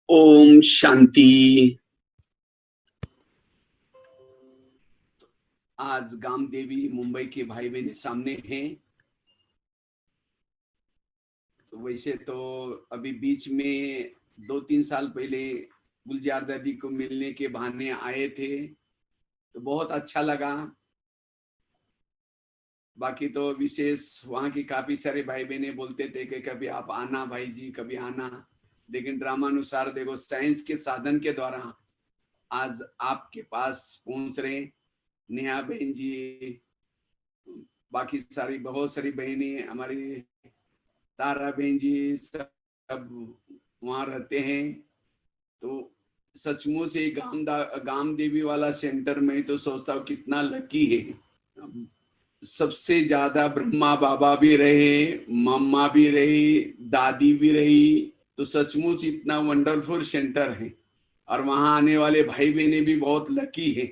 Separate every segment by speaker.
Speaker 1: ओम शांति। आज गाम देवी मुंबई के भाई बहन सामने हैं। तो वैसे तो अभी बीच में 2-3 साल पहले गुलजार दादी को मिलने के बहाने आए थे, तो बहुत अच्छा लगा। बाकी तो विशेष वहाँ की काफी सारे भाई बहने बोलते थे कि कभी आप आना भाई जी, कभी आना। लेकिन ड्रामानुसार देखो, साइंस के साधन के द्वारा आज आपके पास पहुंच रहे। नेहा बहन जी, बाकी सारी बहुत सारी बहनें, हमारी तारा बहन जी, सब वहां रहते हैं। तो सचमुच ये गाम देवी वाला सेंटर में तो सोचता हूँ कितना लकी है। सबसे ज्यादा ब्रह्मा बाबा भी रहे, मम्मा भी रही, दादी भी रही। तो सचमुच इतना वंडरफुल सेंटर है। और वहां आने वाले भाई बहने भी बहुत लकी है,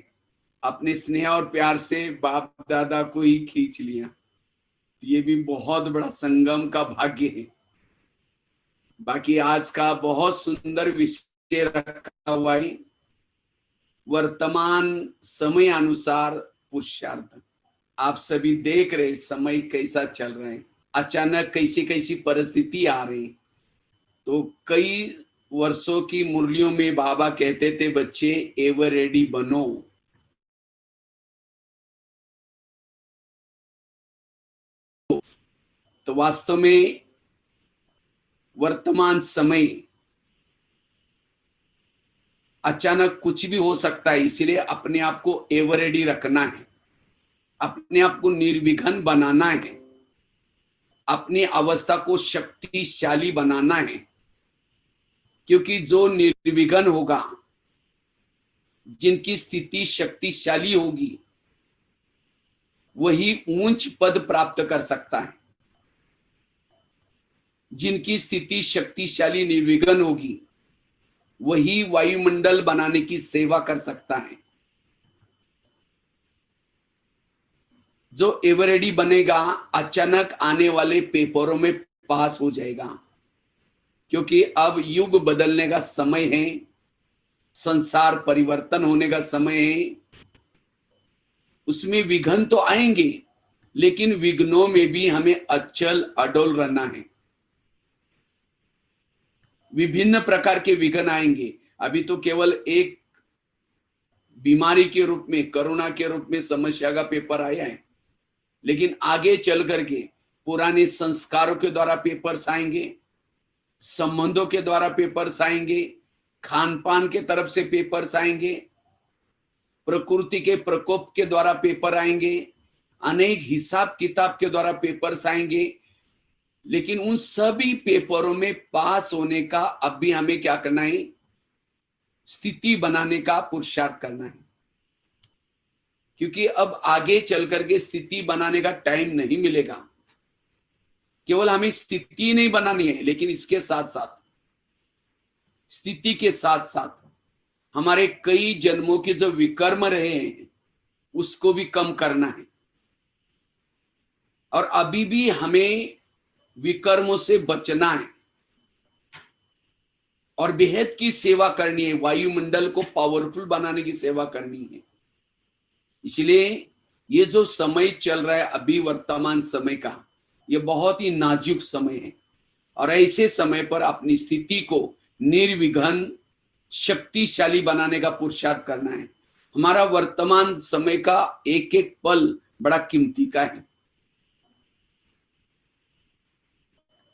Speaker 1: अपने स्नेह और प्यार से बाप दादा को ही खींच लिया। ये भी बहुत बड़ा संगम का भाग्य है। बाकी आज का बहुत सुंदर विषय रखा हुआ है, वर्तमान समय अनुसार पुरुषार्थ। आप सभी देख रहे समय कैसा चल रहा है, अचानक कैसी कैसी परिस्थिति आ रही। तो कई वर्षों की मुरलियों में बाबा कहते थे, बच्चे एवर रेडी बनो। तो वास्तव में वर्तमान समय अचानक कुछ भी हो सकता है, इसलिए अपने आप को एवर रेडी रखना है, अपने आप को निर्विघ्न बनाना है, अपनी अवस्था को शक्तिशाली बनाना है। क्योंकि जो निर्विघ्न होगा, जिनकी स्थिति शक्तिशाली होगी, वही ऊंच पद प्राप्त कर सकता है। जिनकी स्थिति शक्तिशाली निर्विघ्न होगी, वही वायुमंडल बनाने की सेवा कर सकता है। जो एवरेडी बनेगा, अचानक आने वाले पेपरों में पास हो जाएगा। क्योंकि अब युग बदलने का समय है, संसार परिवर्तन होने का समय है। उसमें विघ्न तो आएंगे, लेकिन विघ्नों में भी हमें अचल अडोल रहना है। विभिन्न प्रकार के विघ्न आएंगे। अभी तो केवल एक बीमारी के रूप में, कोरोना के रूप में समस्या का पेपर आया है, लेकिन आगे चल करके पुराने संस्कारों के द्वारा पेपर्स आएंगे, संबंधों के द्वारा पेपर्स आएंगे, खान पान के तरफ से पेपर्स आएंगे, प्रकृति के प्रकोप के द्वारा पेपर आएंगे, अनेक हिसाब किताब के द्वारा पेपर्स आएंगे। लेकिन उन सभी पेपरों में पास होने का अब भी हमें क्या करना है? स्थिति बनाने का पुरुषार्थ करना है। क्योंकि अब आगे चल करके स्थिति बनाने का टाइम नहीं मिलेगा। केवल हमें स्थिति नहीं बनानी है, लेकिन इसके साथ साथ, स्थिति के साथ साथ हमारे कई जन्मों के जो विकर्म रहे हैं, उसको भी कम करना है। और अभी भी हमें विकर्मों से बचना है और बेहद की सेवा करनी है। वायुमंडल को पावरफुल बनाने की सेवा करनी है। इसलिए ये जो समय चल रहा है अभी वर्तमान समय का, ये बहुत ही नाजुक समय है। और ऐसे समय पर अपनी स्थिति को निर्विघ्न शक्तिशाली बनाने का पुरुषार्थ करना है। हमारा वर्तमान समय का एक एक पल बड़ा कीमती का है।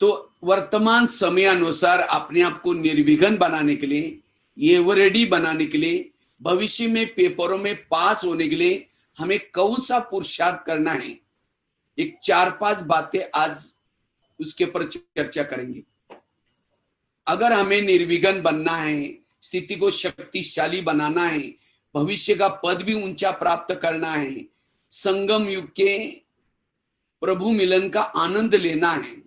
Speaker 1: तो वर्तमान समय अनुसार अपने आप को निर्विघ्न बनाने के लिए, ये रेडी बनाने के लिए, भविष्य में पेपरों में पास होने के लिए हमें कौन सा पुरुषार्थ करना है, एक 4-5 बातें आज उसके ऊपर चर्चा करेंगे। अगर हमें निर्विघ्न बनना है, स्थिति को शक्तिशाली बनाना है, भविष्य का पद भी ऊंचा प्राप्त करना है, संगम युग के प्रभु मिलन का आनंद लेना है,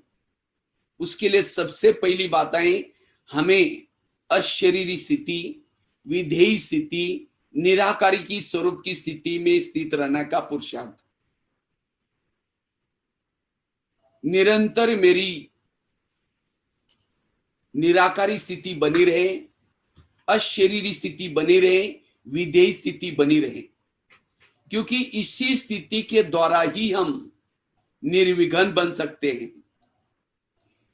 Speaker 1: उसके लिए सबसे पहली बात है, हमें अशरीरी स्थिति, विधेयी स्थिति, निराकारी की स्वरूप की स्थिति में स्थित रहने का पुरुषार्थ। निरंतर मेरी निराकारी स्थिति बनी रहे, अशरीरी स्थिति बनी रहे, विधेयी स्थिति बनी रहे, क्योंकि इसी स्थिति के द्वारा ही हम निर्विघ्न बन सकते हैं।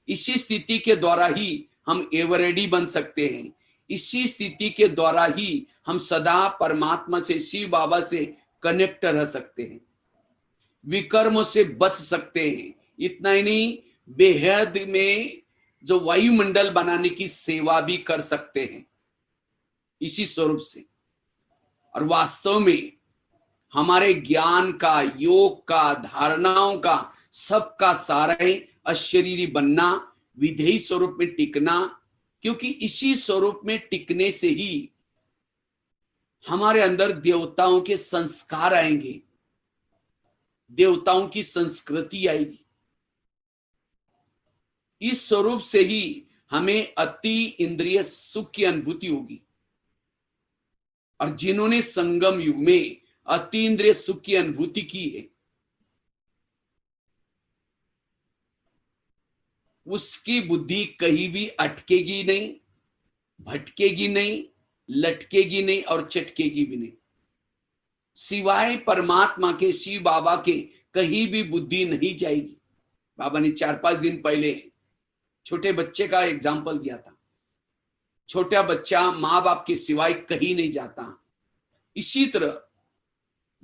Speaker 1: इसी स्थिति के द्वारा ही हम एवरेडी बन सकते हैं। इसी स्थिति के द्वारा ही हम सदा परमात्मा से, शिव बाबा से कनेक्ट रह सकते हैं, विकर्मों से बच सकते हैं। इतना ही नहीं, बेहद में जो वायुमंडल बनाने की सेवा भी कर सकते हैं इसी स्वरूप से। और वास्तव में हमारे ज्ञान का, योग का, धारणाओं का, सबका सारा है अशरीरी बनना, विधेयी स्वरूप में टिकना, क्योंकि इसी स्वरूप में टिकने से ही हमारे अंदर देवताओं के संस्कार आएंगे, देवताओं की संस्कृति आएगी। इस स्वरूप से ही हमें अति इंद्रिय सुख की अनुभूति होगी। और जिन्होंने संगम युग में अति इंद्रिय सुख की अनुभूति की है, उसकी बुद्धि कहीं भी अटकेगी नहीं, भटकेगी नहीं, लटकेगी नहीं और चटकेगी भी नहीं। सिवाय परमात्मा के, शिव बाबा के कहीं भी बुद्धि नहीं जाएगी। बाबा ने 4-5 दिन पहले छोटे बच्चे का एग्जाम्पल दिया था। छोटा बच्चा माँ बाप के सिवाय कहीं नहीं जाता। इसी तरह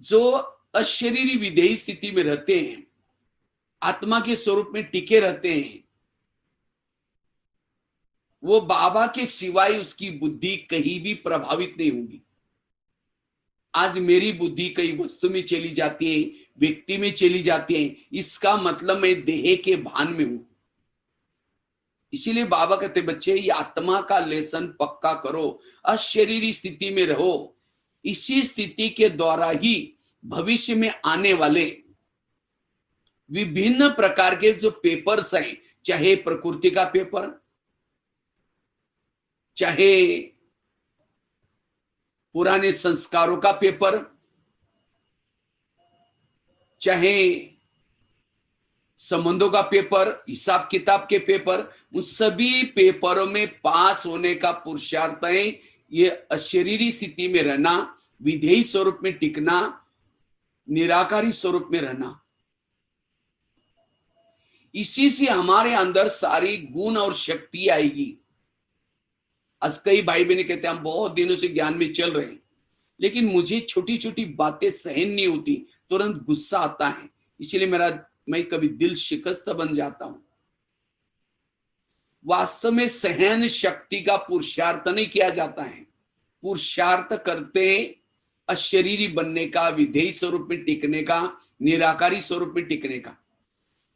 Speaker 1: जो अशरीरी विधेयी स्थिति में रहते हैं, आत्मा के स्वरूप में टिके रहते हैं, वो बाबा के सिवाय उसकी बुद्धि कहीं भी प्रभावित नहीं होगी। आज मेरी बुद्धि कई वस्तु में चली जाती है, व्यक्ति में चली जाती है, इसका मतलब मैं देह के भान में हूं। इसीलिए बाबा कहते बच्चे, ये आत्मा का लेसन पक्का करो, अशरीरी स्थिति में रहो। इसी स्थिति के द्वारा ही भविष्य में आने वाले विभिन्न प्रकार के जो पेपर्स हैं, चाहे प्रकृति का पेपर, चाहे पुराने संस्कारों का पेपर, चाहे संबंधों का पेपर, हिसाब किताब के पेपर, उन सभी पेपरों में पास होने का पुरुषार्थ है ये अशरीरी स्थिति में रहना, विधेयी स्वरूप में टिकना, निराकारी स्वरूप में रहना। इसी से हमारे अंदर सारी गुण और शक्ति आएगी। आज कई भाई बहन कहते हैं हम बहुत दिनों से ज्ञान में चल रहे हैं, लेकिन मुझे छोटी छोटी बातें सहन नहीं होती, तुरंत गुस्सा आता है, इसलिए मैं कभी दिल शिकस्त बन जाता हूं। वास्तव में सहन शक्ति का पुरुषार्थ नहीं किया जाता है, पुरुषार्थ करते अशरीरी बनने का, विधेयी स्वरूप में टिकने का, निराकारी स्वरूप में टिकने का।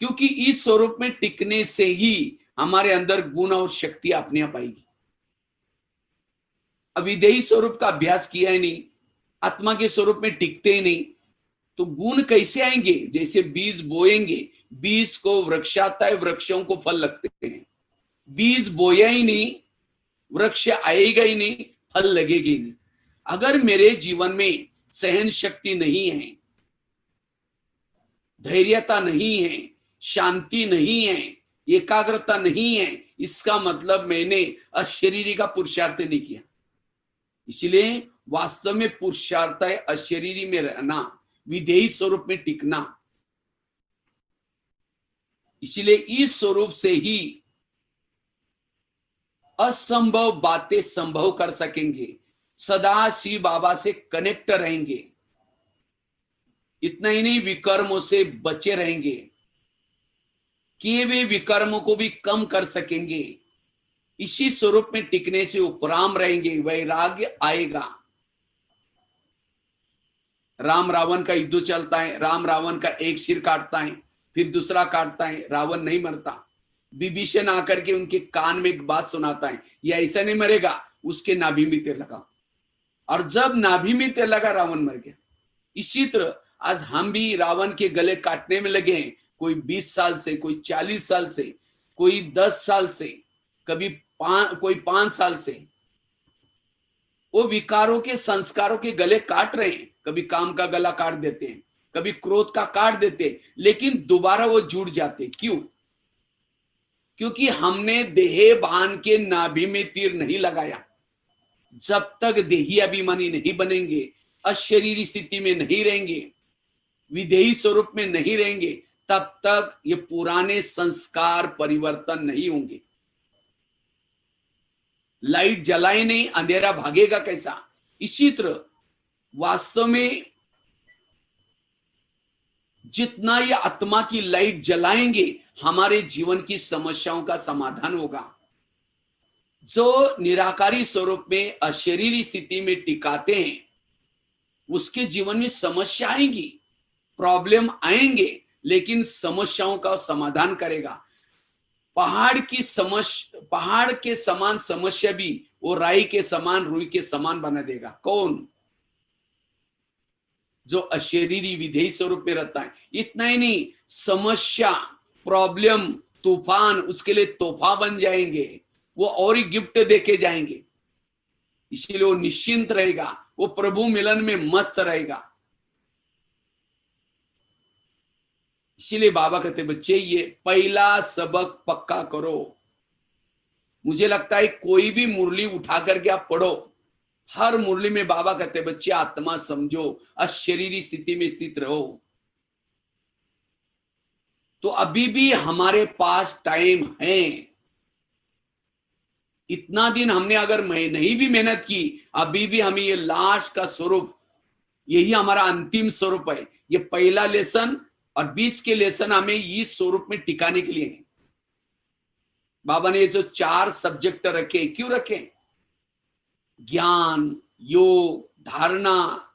Speaker 1: क्योंकि इस स्वरूप में टिकने से ही हमारे अंदर गुण और शक्ति अपने आप आएगी। अविधेयी स्वरूप का अभ्यास किया ही नहीं, आत्मा के स्वरूप में टिकते ही नहीं, तो गुण कैसे आएंगे? जैसे बीज बोएंगे, बीज को वृक्ष आता है, वृक्षों को फल लगते हैं। बीज बोया ही नहीं, वृक्ष आएगा ही नहीं, फल लगेगी ही नहीं। अगर मेरे जीवन में सहन शक्ति नहीं है, धैर्यता नहीं है, शांति नहीं है, एकाग्रता नहीं है, इसका मतलब मैंने अशरीरी का पुरुषार्थ नहीं किया। इसलिए वास्तव में पुरुषार्थ है अशरीरी में रहना, विधेयी स्वरूप में टिकना। इसलिए इस स्वरूप से ही असंभव बातें संभव कर सकेंगे, सदा शिव बाबा से कनेक्ट रहेंगे। इतना ही नहीं, विकर्मों से बचे रहेंगे, किए वे विकर्मों को भी कम कर सकेंगे। इसी स्वरूप में टिकने से उपराम रहेंगे, वैराग्य आएगा। राम रावण का युद्ध चलता है, राम रावण का एक सिर काटता है, फिर दूसरा काटता है, रावण नहीं मरता। विभीषण आकर के उनके कान में एक बात सुनाता है, ये ऐसा नहीं मरेगा, उसके नाभि में तीर लगा, और जब नाभि में तीर लगा रावण मर गया। इसी तरह आज हम भी रावण के गले काटने में लगे हैं, कोई 20 साल से, कोई 40 साल से, कोई 10 साल से, कभी कोई 5 साल से। वो विकारों के, संस्कारों के गले काट रहे हैं। कभी काम का गला काट देते हैं, कभी क्रोध का काट देते हैं, लेकिन दोबारा वो जुड़ जाते। क्यों? क्योंकि हमने देह भान के नाभि में तीर नहीं लगाया। जब तक देही अभिमानी नहीं बनेंगे, अशरीरी स्थिति में नहीं रहेंगे, विधेयी स्वरूप में नहीं रहेंगे, तब तक ये पुराने संस्कार परिवर्तन नहीं होंगे। लाइट जलाए नहीं, अंधेरा भागेगा कैसा? इसी तरह वास्तव में जितना ये आत्मा की लाइट जलाएंगे, हमारे जीवन की समस्याओं का समाधान होगा। जो निराकारी स्वरूप में अशरीरी स्थिति में टिकाते हैं, उसके जीवन में समस्या आएंगी, प्रॉब्लम आएंगे, लेकिन समस्याओं का समाधान करेगा। पहाड़ के समान समस्या भी वो राई के समान, रुई के समान बना देगा। कौन? जो अशरीरी विधेयी स्वरूप में रहता है। इतना ही नहीं, समस्या, प्रॉब्लम, तूफान उसके लिए तोहफा बन जाएंगे, वो और ही गिफ्ट देके जाएंगे। इसीलिए वो निश्चिंत रहेगा, वो प्रभु मिलन में मस्त रहेगा। इसीलिए बाबा कहते बच्चे, ये पहला सबक पक्का करो। मुझे लगता है कोई भी मुरली उठा करके आप पढ़ो, हर मुरली में बाबा कहते बच्चे आत्मा समझो, अशरीरी स्थिति में स्थित रहो। तो अभी भी हमारे पास टाइम है। इतना दिन हमने अगर नहीं भी मेहनत की, अभी भी हमें ये लास्ट का स्वरूप, यही हमारा अंतिम स्वरूप है। ये पहला लेसन और बीच के लेसन हमें इस स्वरूप में टिकाने के लिए है। बाबा ने जो 4 सब्जेक्ट रखे, क्यों रखे? ज्ञान, योग, धारणा,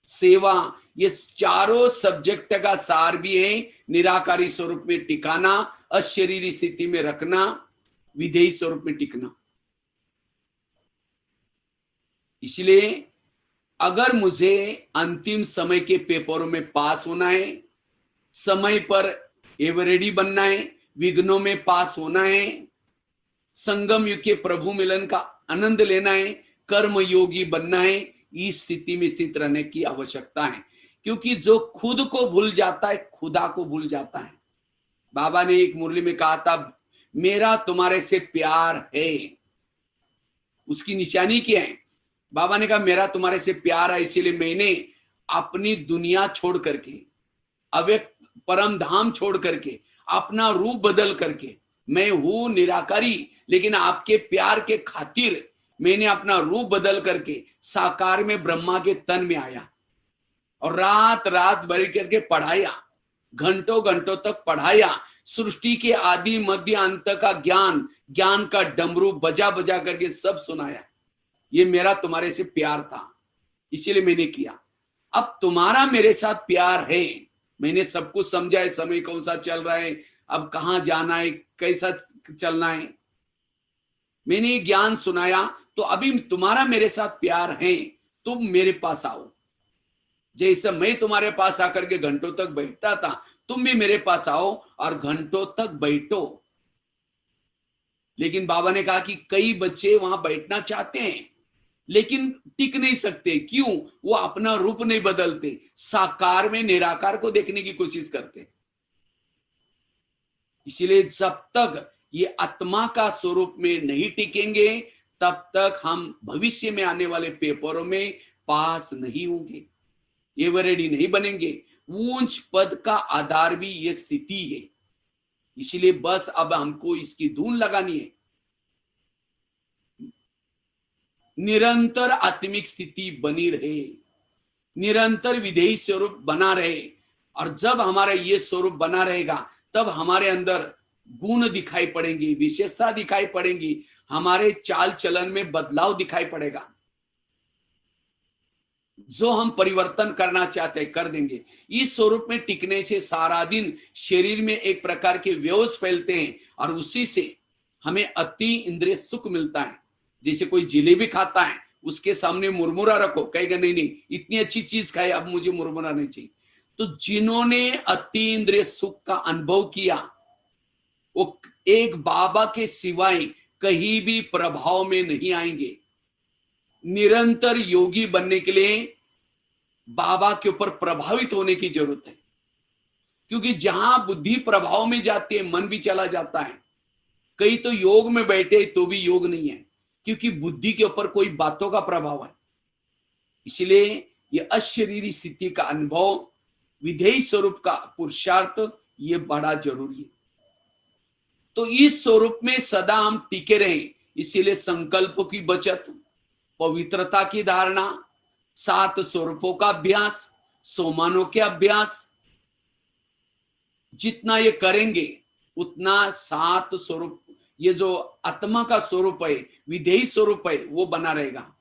Speaker 1: सेवा, ये चारों सब्जेक्ट का सार भी है निराकारी स्वरूप में टिकाना, अशरीरी स्थिति में रखना, विधेयी स्वरूप में टिकना। इसलिए अगर मुझे अंतिम समय के पेपरों में पास होना है, समय पर एवरेडी बनना है, विघ्नों में पास होना है, संगम युग के प्रभु मिलन का आनंद लेना है, कर्म योगी बनना है, इस स्थिति में स्थित रहने की आवश्यकता है। क्योंकि जो खुद को भूल जाता है, खुदा को भूल जाता है। बाबा ने एक मुरली में कहा था, मेरा तुम्हारे से प्यार है। उसकी निशानी क्या है? बाबा ने कहा मेरा तुम्हारे से प्यार है, इसीलिए मैंने अपनी दुनिया छोड़ करके, अव्यक्त परम धाम छोड़ करके, अपना रूप बदल करके, मैं हूं निराकारी, लेकिन आपके प्यार के खातिर मैंने अपना रूप बदल करके साकार में ब्रह्मा के तन में आया और रात रात भर करके पढ़ाया, घंटों घंटों तक पढ़ाया, सृष्टि के आदि मध्य अंत का ज्ञान का डमरू बजा बजा करके सब सुनाया। ये मेरा तुम्हारे से प्यार था, इसीलिए मैंने किया। अब तुम्हारा मेरे साथ प्यार है, मैंने सब कुछ समझा है, समय कौन सा चल रहा है, अब कहां जाना है, कैसा चलना है, मैंने ज्ञान सुनाया। तो अभी तुम्हारा मेरे साथ प्यार है, तुम मेरे पास आओ। जैसे मैं तुम्हारे पास आकर के घंटों तक बैठता था, तुम भी मेरे पास आओ और घंटों तक बैठो। लेकिन बाबा ने कहा कि कई बच्चे वहां बैठना चाहते हैं लेकिन टिक नहीं सकते। क्यों? वो अपना रूप नहीं बदलते, साकार में निराकार को देखने की कोशिश करते। इसलिए जब तक ये आत्मा का स्वरूप में नहीं टिकेंगे, तब तक हम भविष्य में आने वाले पेपरों में पास नहीं होंगे, एवरेडी नहीं बनेंगे। ऊंच पद का आधार भी ये स्थिति है। इसलिए बस अब हमको इसकी धून लगानी है, निरंतर आत्मिक स्थिति बनी रहे, निरंतर विधेयी स्वरूप बना रहे। और जब हमारा ये स्वरूप बना रहेगा, तब हमारे अंदर गुण दिखाई पड़ेंगी, विशेषता दिखाई पड़ेंगी, हमारे चाल चलन में बदलाव दिखाई पड़ेगा। जो हम परिवर्तन करना चाहते हैं कर देंगे। इस स्वरूप में टिकने से सारा दिन शरीर में एक प्रकार के व्यवस फैलते हैं और उसी से हमें अति इंद्रिय सुख मिलता है। जैसे कोई जिलेबी खाता है, उसके सामने मुरमुरा रखो, कहेगा नहीं नहीं इतनी अच्छी चीज खाई, अब मुझे मुरमुरा नहीं चाहिए। तो जिन्होंने अति इंद्रिय सुख का अनुभव किया, वो एक बाबा के सिवाय कहीं भी प्रभाव में नहीं आएंगे। निरंतर योगी बनने के लिए बाबा के ऊपर प्रभावित होने की जरूरत है। क्योंकि जहां बुद्धि प्रभाव में जाती है, मन भी चला जाता है। कई तो योग में बैठे तो भी योग नहीं है, क्योंकि बुद्धि के ऊपर कोई बातों का प्रभाव है। इसलिए ये अशरीरी स्थिति का अनुभव, विधेय स्वरूप का पुरुषार्थ, ये बड़ा जरूरी है। तो इस स्वरूप में सदा हम टिके रहें, इसीलिए संकल्पों की बचत, पवित्रता की धारणा, 7 स्वरूपों का अभ्यास, सोमानों के अभ्यास, जितना ये करेंगे उतना 7 स्वरूप, ये जो आत्मा का स्वरूप है, विधेयी स्वरूप है, वो बना रहेगा।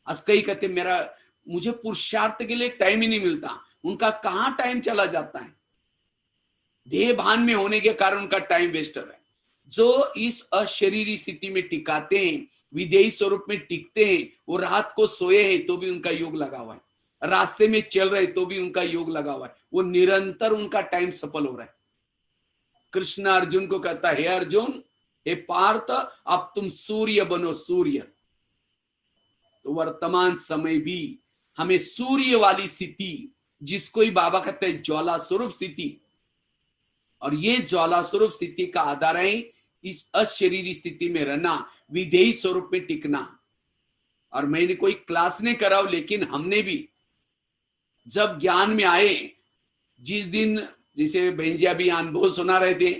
Speaker 1: आज कई कहते मुझे पुरुषार्थ के लिए टाइम ही नहीं मिलता। उनका कहां टाइम चला जाता है? देह भान में होने के कारण उनका टाइम वेस्टर है। जो इस अशरीरी स्थिति में टिकाते हैं, विधेयी स्वरूप में टिकते हैं, वो रात को सोए हैं तो भी उनका योग लगा हुआ है, रास्ते में चल रहे तो भी उनका योग लगा हुआ है, वो निरंतर उनका टाइम सफल हो रहा है। कृष्ण अर्जुन को कहता है, हे अर्जुन, हे पार्थ, अब तुम सूर्य बनो, सूर्य। तो वर्तमान समय भी हमें सूर्य वाली स्थिति, जिसको ही बाबा कहते हैं ज्वाला स्वरूप स्थिति, और ये ज्वाला स्वरूप स्थिति का आधार है इस अशरीरी स्थिति में रहना, विधेयी स्वरूप में टिकना। और मैंने कोई क्लास नहीं कराओ, लेकिन हमने भी जब ज्ञान में आए, जिस दिन जैसे बहन जी अभी अनुभव सुना रहे थे,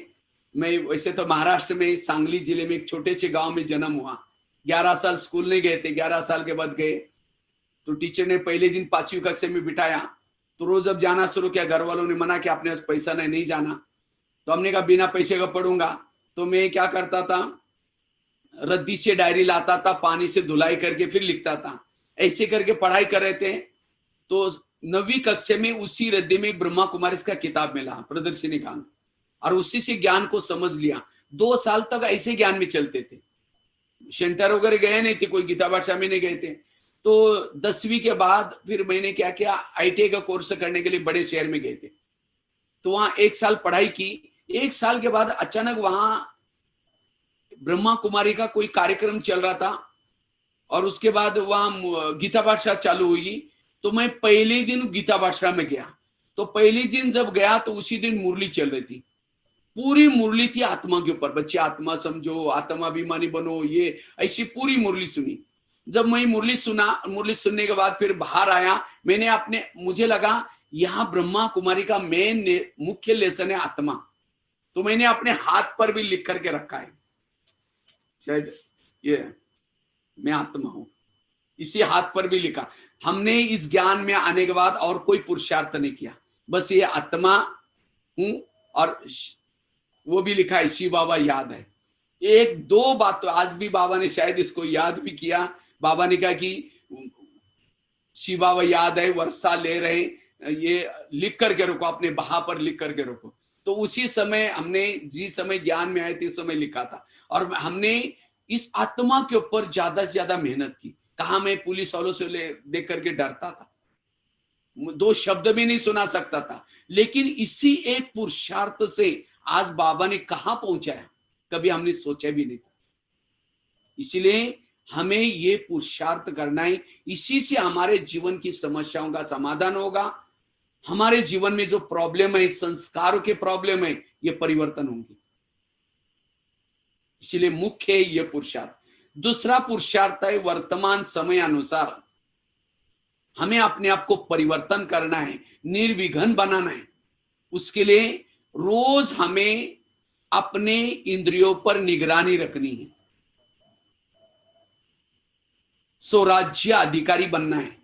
Speaker 1: मैं वैसे तो महाराष्ट्र में सांगली जिले में एक छोटे से गांव में जन्म हुआ। 11 साल स्कूल नहीं गए थे, 11 साल के बाद गए। तो टीचर ने पहले दिन 5वीं कक्षा में बिठाया, तो रोज जब जाना शुरू किया, घर वालों ने मना किया, अपने पास पैसा नहीं जाना। तो हमने कहा बिना पैसे का पढ़ूंगा। तो मैं क्या करता था, रद्दी से डायरी लाता था, पानी से धुलाई करके फिर लिखता था। ऐसे करके पढ़ाई कर रहे थे। तो 9वीं कक्षा में उसी रद्दी में ब्रह्मा कुमारी का किताब मिला, प्रदर्शनी का, और उसी से ज्ञान को समझ लिया। 2 साल तक ऐसे ज्ञान में चलते थे, सेंटर वगैरह गए नहीं थे, कोई गीता भाषा में नहीं गए थे। तो 10वीं के बाद फिर मैंने क्या किया, ITI का कोर्स करने के लिए बड़े शहर में गए थे। तो वहां 1 साल पढ़ाई की। 1 साल के बाद अचानक वहां ब्रह्मा कुमारी का कोई कार्यक्रम चल रहा था, और उसके बाद वहां गीता भाषा चालू हुई। तो मैं पहले दिन गीता भाषा में गया। तो पहले दिन जब गया तो उसी दिन मुरली चल रही थी, पूरी मुरली थी आत्मा के ऊपर। बच्चे आत्मा समझो, आत्माभिमानी बनो, ये ऐसी पूरी मुरली सुनी। जब मैं मुरली सुना, मुरली सुनने के बाद फिर बाहर आया, मुझे लगा यहाँ ब्रह्मा कुमारी का मेन मुख्य लेसन है आत्मा। तो मैंने अपने हाथ पर भी लिख करके रखा है, शायद ये मैं आत्मा हूं, इसी हाथ पर भी लिखा। हमने इस ज्ञान में आने के बाद और कोई पुरुषार्थ नहीं किया, बस ये आत्मा हूं। और वो भी लिखा है, शिव बाबा याद है। 1-2 बात तो आज भी बाबा ने शायद इसको याद भी किया। बाबा ने कहा कि शिव बाबा याद है, वर्षा ले रहे, ये लिख करके रखो, अपने बहा पर लिख करके रखो। तो उसी समय हमने, जिस समय ज्ञान में आए थे, इस समय लिखा था। और हमने इस आत्मा के ऊपर ज्यादा से ज्यादा मेहनत की। कहा मैं पुलिस वालों से देख करके डरता था, 2 शब्द भी नहीं सुना सकता था, लेकिन इसी एक पुरुषार्थ से आज बाबा ने कहां पहुंचाया, कभी हमने सोचा भी नहीं था। इसलिए हमें ये पुरुषार्थ करना है, इसी से हमारे जीवन की समस्याओं का समाधान होगा। हमारे जीवन में जो प्रॉब्लम है, संस्कारों के प्रॉब्लम है, ये परिवर्तन होंगे। इसलिए मुख्य है ये पुरुषार्थ। दूसरा पुरुषार्थ है वर्तमान समय अनुसार हमें अपने आप को परिवर्तन करना है, निर्विघ्न बनाना है। उसके लिए रोज हमें अपने इंद्रियों पर निगरानी रखनी है, स्वराज्य अधिकारी बनना है।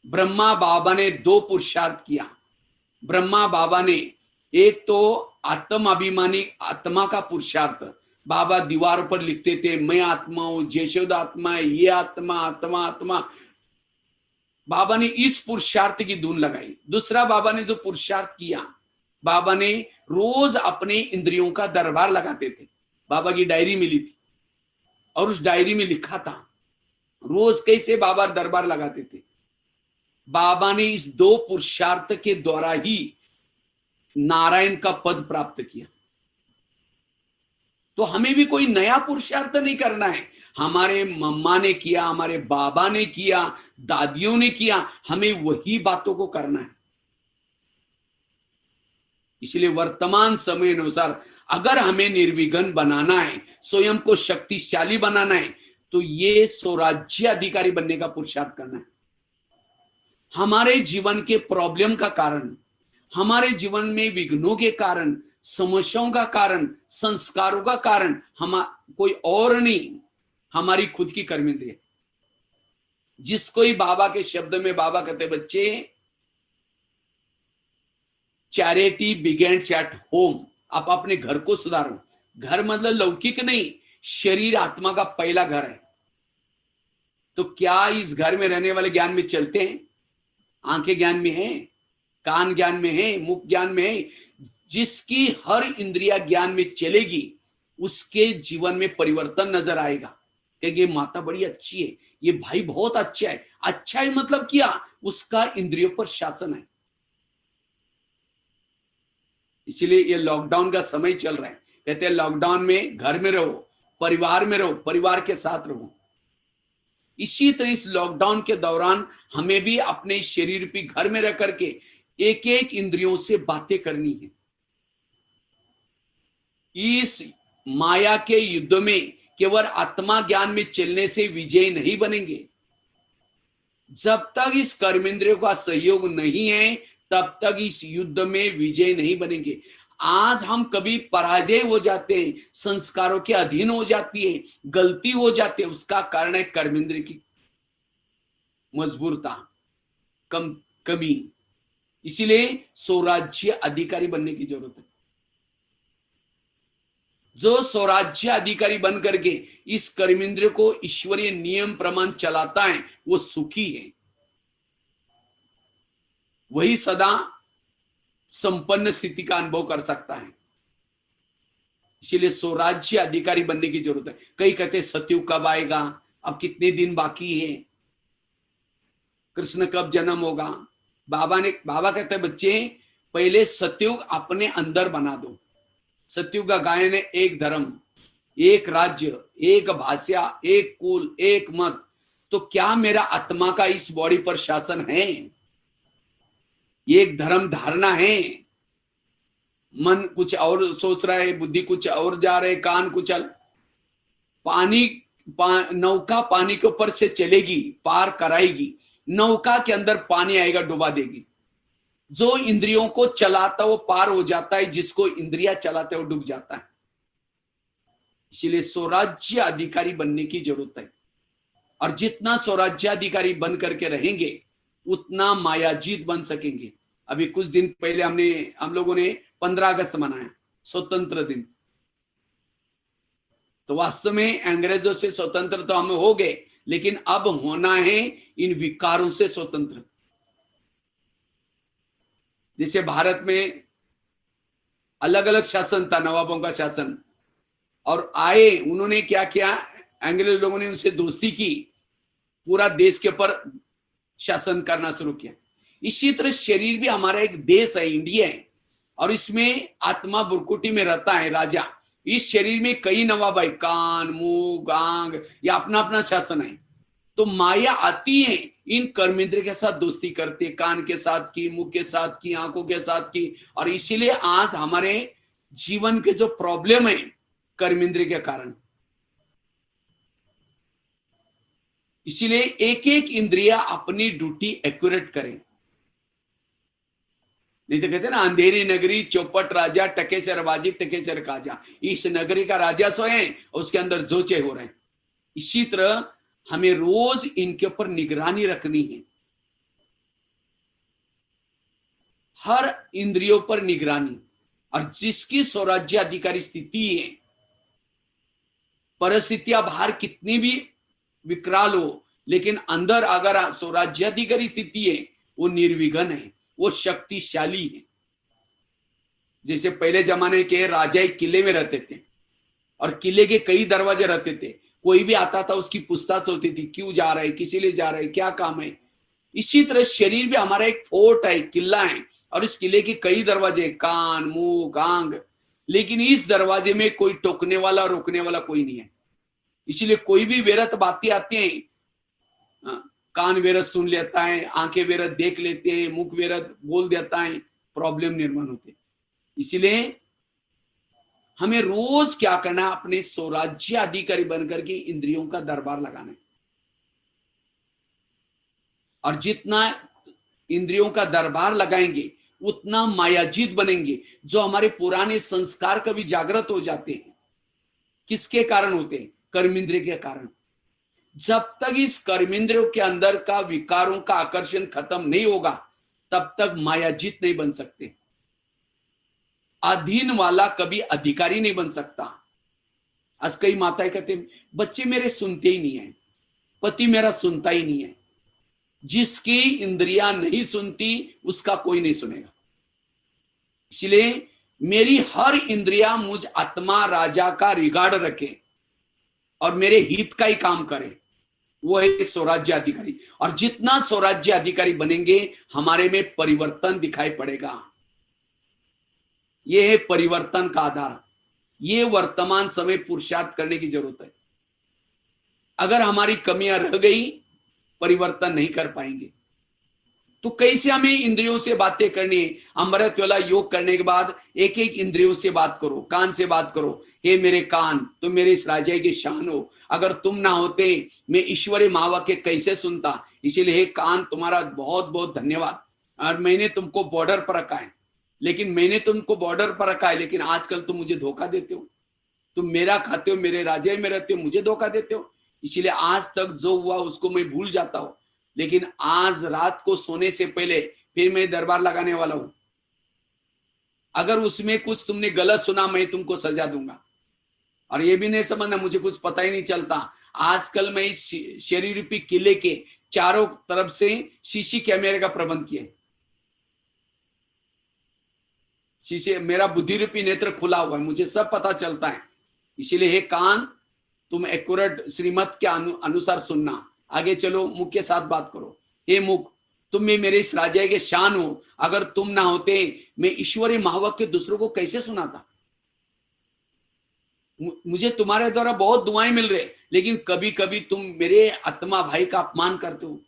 Speaker 1: ब्रह्मा बाबा ने 2 पुरुषार्थ किया। ब्रह्मा बाबा ने एक तो आत्माभिमानी आत्मा का पुरुषार्थ, बाबा दीवार पर लिखते थे, मैं आत्मा हूं, जयशोदा आत्मा है, ये आत्मा आत्मा आत्मा। बाबा ने इस पुरुषार्थ की धुन लगाई। दूसरा बाबा ने जो पुरुषार्थ किया, बाबा ने रोज अपने इंद्रियों का दरबार लगाते थे। बाबा की डायरी मिली थी और उस डायरी में लिखा था रोज कैसे बाबा दरबार लगाते थे। बाबा ने इस 2 पुरुषार्थ के द्वारा ही नारायण का पद प्राप्त किया। तो हमें भी कोई नया पुरुषार्थ नहीं करना है। हमारे मम्मा ने किया, हमारे बाबा ने किया, दादियों ने किया, हमें वही बातों को करना है। इसलिए वर्तमान समय अनुसार अगर हमें निर्विघ्न बनाना है, स्वयं को शक्तिशाली बनाना है, तो ये स्वराज्य अधिकारी बनने का पुरुषार्थ करना है। हमारे जीवन के प्रॉब्लम का कारण, हमारे जीवन में विघ्नों के कारण, समस्याओं का कारण, संस्कारों का कारण हम कोई और नहीं, हमारी खुद की कर्मेंद्रिय, जिसको ही बाबा के शब्द में बाबा कहते बच्चे, चैरिटी बिगेन्स एट होम। आप अपने घर को सुधारो। घर मतलब लौकिक नहीं, शरीर आत्मा का पहला घर है। तो क्या इस घर में रहने वाले ज्ञान में चलते हैं? आंखें ज्ञान में है, कान ज्ञान में है, मुख ज्ञान में है। जिसकी हर इंद्रिया ज्ञान में चलेगी, उसके जीवन में परिवर्तन नजर आएगा। कि ये माता बड़ी अच्छी है, ये भाई बहुत अच्छा है। अच्छा है मतलब क्या? उसका इंद्रियों पर शासन है। इसलिए ये लॉकडाउन का समय चल रहा है। कहते हैं लॉकडाउन में घर में रहो, परिवार में रहो, परिवार के साथ रहो। इसी तरह इस लॉकडाउन के दौरान हमें भी अपने शरीर रूपी घर में रह करके एक एक इंद्रियों से बातें करनी है। इस माया के युद्ध में केवल आत्मा ज्ञान में चलने से विजय नहीं बनेंगे। जब तक इस कर्मेंद्रियों का सहयोग नहीं है, तब तक इस युद्ध में विजय नहीं बनेंगे। आज हम कभी पराजय हो जाते हैं, संस्कारों के अधीन हो जाती है, गलती हो जाती है, उसका कारण है कर्मेंद्रिय की मजबूरता, कमी। इसीलिए स्वराज्य अधिकारी बनने की जरूरत है। जो स्वराज्य अधिकारी बन करके इस कर्मेंद्रिय को ईश्वरीय नियम प्रमाण चलाता है, वो सुखी है, वही सदा संपन्न स्थिति का अनुभव कर सकता है। इसीलिए स्वराज्य अधिकारी बनने की जरूरत है। कई कहते हैं सतयुग कब आएगा, अब कितने दिन बाकी है, कृष्ण कब जन्म होगा। बाबा कहते हैं बच्चे, पहले सतयुग अपने अंदर बना दो। सतयुग का गायन है एक धर्म, एक राज्य, एक भाषा, एक कुल, एक मत। तो क्या मेरा आत्मा का इस बॉडी पर शासन है? एक धर्म धारणा है, मन कुछ और सोच रहा है, बुद्धि कुछ और जा रहे, कान कुछ नौका पानी के ऊपर से चलेगी, पार कराएगी, नौका के अंदर पानी आएगा, डुबा देगी। जो इंद्रियों को चलाता वो पार हो जाता है, जिसको इंद्रिया चलाते वो डूब जाता है। इसलिए स्वराज्य अधिकारी बनने की जरूरत है। और जितना स्वराज्य अधिकारी बन करके रहेंगे, उतना मायाजीत बन सकेंगे। अभी कुछ दिन पहले हम लोगों ने 15 अगस्त मनाया, स्वतंत्र दिन। तो वास्तव में अंग्रेजों से स्वतंत्र तो हम हो गए, लेकिन अब होना है इन विकारों से स्वतंत्र। जैसे भारत में अलग अलग शासन था, नवाबों का शासन, और आए उन्होंने क्या किया, अंग्रेज लोगों ने उनसे दोस्ती की, पूरा देश के ऊपर शासन करना शुरू किया। इसी तरह शरीर भी हमारा एक देश है, इंडिया है, और इसमें आत्मा बुरकुटी में रहता है राजा। इस शरीर में कई नवाब है, कान, मुंह, आंग, या अपना अपना शासन है। तो माया आती है, इन कर्मेंद्रिय के साथ दोस्ती करती है, कान के साथ की, मुंह के साथ की, आंखों के साथ की। और इसीलिए आज हमारे जीवन के जो प्रॉब्लम है कर्मेंद्रिय के कारण। इसीलिए एक एक इंद्रिया अपनी ड्यूटी एक्यूरेट करें। नहीं तो कहते ना, अंधेरी नगरी चौपट राजा, टके से रबाजी टके से काजा। इस नगरी का राजा स्वयं, उसके अंदर जोचे हो रहे हैं। इसी तरह हमें रोज इनके ऊपर निगरानी रखनी है, हर इंद्रियों पर निगरानी। और जिसकी स्वराज्य अधिकारी स्थिति है, परिस्थितियां बाहर कितनी भी विकराल हो, लेकिन अंदर अगर स्वराज्य अधिकारी स्थिति है, वो निर्विघ्न है, वो शक्तिशाली है। जैसे पहले जमाने के राजा एक किले में रहते थे, और किले के कई दरवाजे रहते थे। कोई भी आता था, उसकी पूछताछ होती थी, क्यों जा रहा है, किसी लिए जा रहा है, क्या काम है। इसी तरह शरीर भी हमारा एक फोर्ट है, किला है, और इस किले के कई दरवाजे, कान, मुंह, आंग, लेकिन इस दरवाजे में कोई टोकने वाला, रोकने वाला कोई नहीं है। इसीलिए कोई भी व्यर्थ बातें आती हैं, कान व्यर्थ सुन लेता है, आंखें व्यर्थ देख लेते हैं, मुख व्यर्थ बोल देता है, प्रॉब्लम निर्माण होते। इसलिए हमें रोज क्या करना है, अपने स्वराज्य अधिकारी बनकर के इंद्रियों का दरबार लगाना है। और जितना इंद्रियों का दरबार लगाएंगे उतना मायाजीत बनेंगे। जो हमारे पुराने संस्कार कभी जागृत हो जाते हैं, किसके कारण होते हैं? कर्मेंद्रिय के कारण। जब तक इस कर्मेंद्रियों के अंदर का विकारों का आकर्षण खत्म नहीं होगा, तब तक मायाजीत नहीं बन सकते। अधीन वाला कभी अधिकारी नहीं बन सकता। आज कई माताएं कहते हैं, बच्चे मेरे सुनते ही नहीं है, पति मेरा सुनता ही नहीं है। जिसकी इंद्रियां नहीं सुनती उसका कोई नहीं सुनेगा। इसलिए मेरी हर इंद्रिया मुझ आत्मा राजा का रिगार्ड रखे और मेरे हित का ही काम करे, वो है स्वराज्य अधिकारी। और जितना स्वराज्य अधिकारी बनेंगे, हमारे में परिवर्तन दिखाई पड़ेगा। ये है परिवर्तन का आधार। ये वर्तमान समय पुरुषार्थ करने की जरूरत है। अगर हमारी कमियां रह गई, परिवर्तन नहीं कर पाएंगे। तो कैसे हमें इंद्रियों से बातें करनी है? अमृत वाला योग करने के बाद एक एक इंद्रियों से बात करो, कान से बात करो। हे मेरे कान, तुम मेरे इस राजा के शान हो। अगर तुम ना होते, मैं ईश्वरीय महावाक्य कैसे सुनता? इसीलिए हे कान, तुम्हारा बहुत बहुत धन्यवाद। और मैंने तुमको बॉर्डर पर रखा है, लेकिन आजकल तुम मुझे धोखा देते हो। तुम मेरा खाते हो, मेरे राज्य में रहते हो, मुझे धोखा देते हो। इसीलिए आज तक जो हुआ उसको मैं भूल जाता हूं। लेकिन आज रात को सोने से पहले फिर मैं दरबार लगाने वाला हूं। अगर उसमें कुछ तुमने गलत सुना, मैं तुमको सजा दूंगा। और ये भी नहीं समझना मुझे कुछ पता ही नहीं चलता। आजकल मैं इस शरीर रूपी किले के चारों तरफ से शीशी कैमरे का प्रबंध किया। शीशे, मेरा बुद्धि रूपी नेत्र खुला हुआ है, मुझे सब पता चलता है। इसीलिए हे कान, तुम एक्यूरेट श्रीमत के अनुसार सुनना। आगे चलो, मुख के साथ बात करो। हे मुख, तुम में मेरे इस राजा के शान हो। अगर तुम ना होते, मैं ईश्वरीय महावाक्य दूसरों को कैसे सुनाता? मुझे तुम्हारे द्वारा बहुत दुआएं मिल रहे, लेकिन कभी कभी तुम मेरे आत्मा भाई का अपमान करते हो।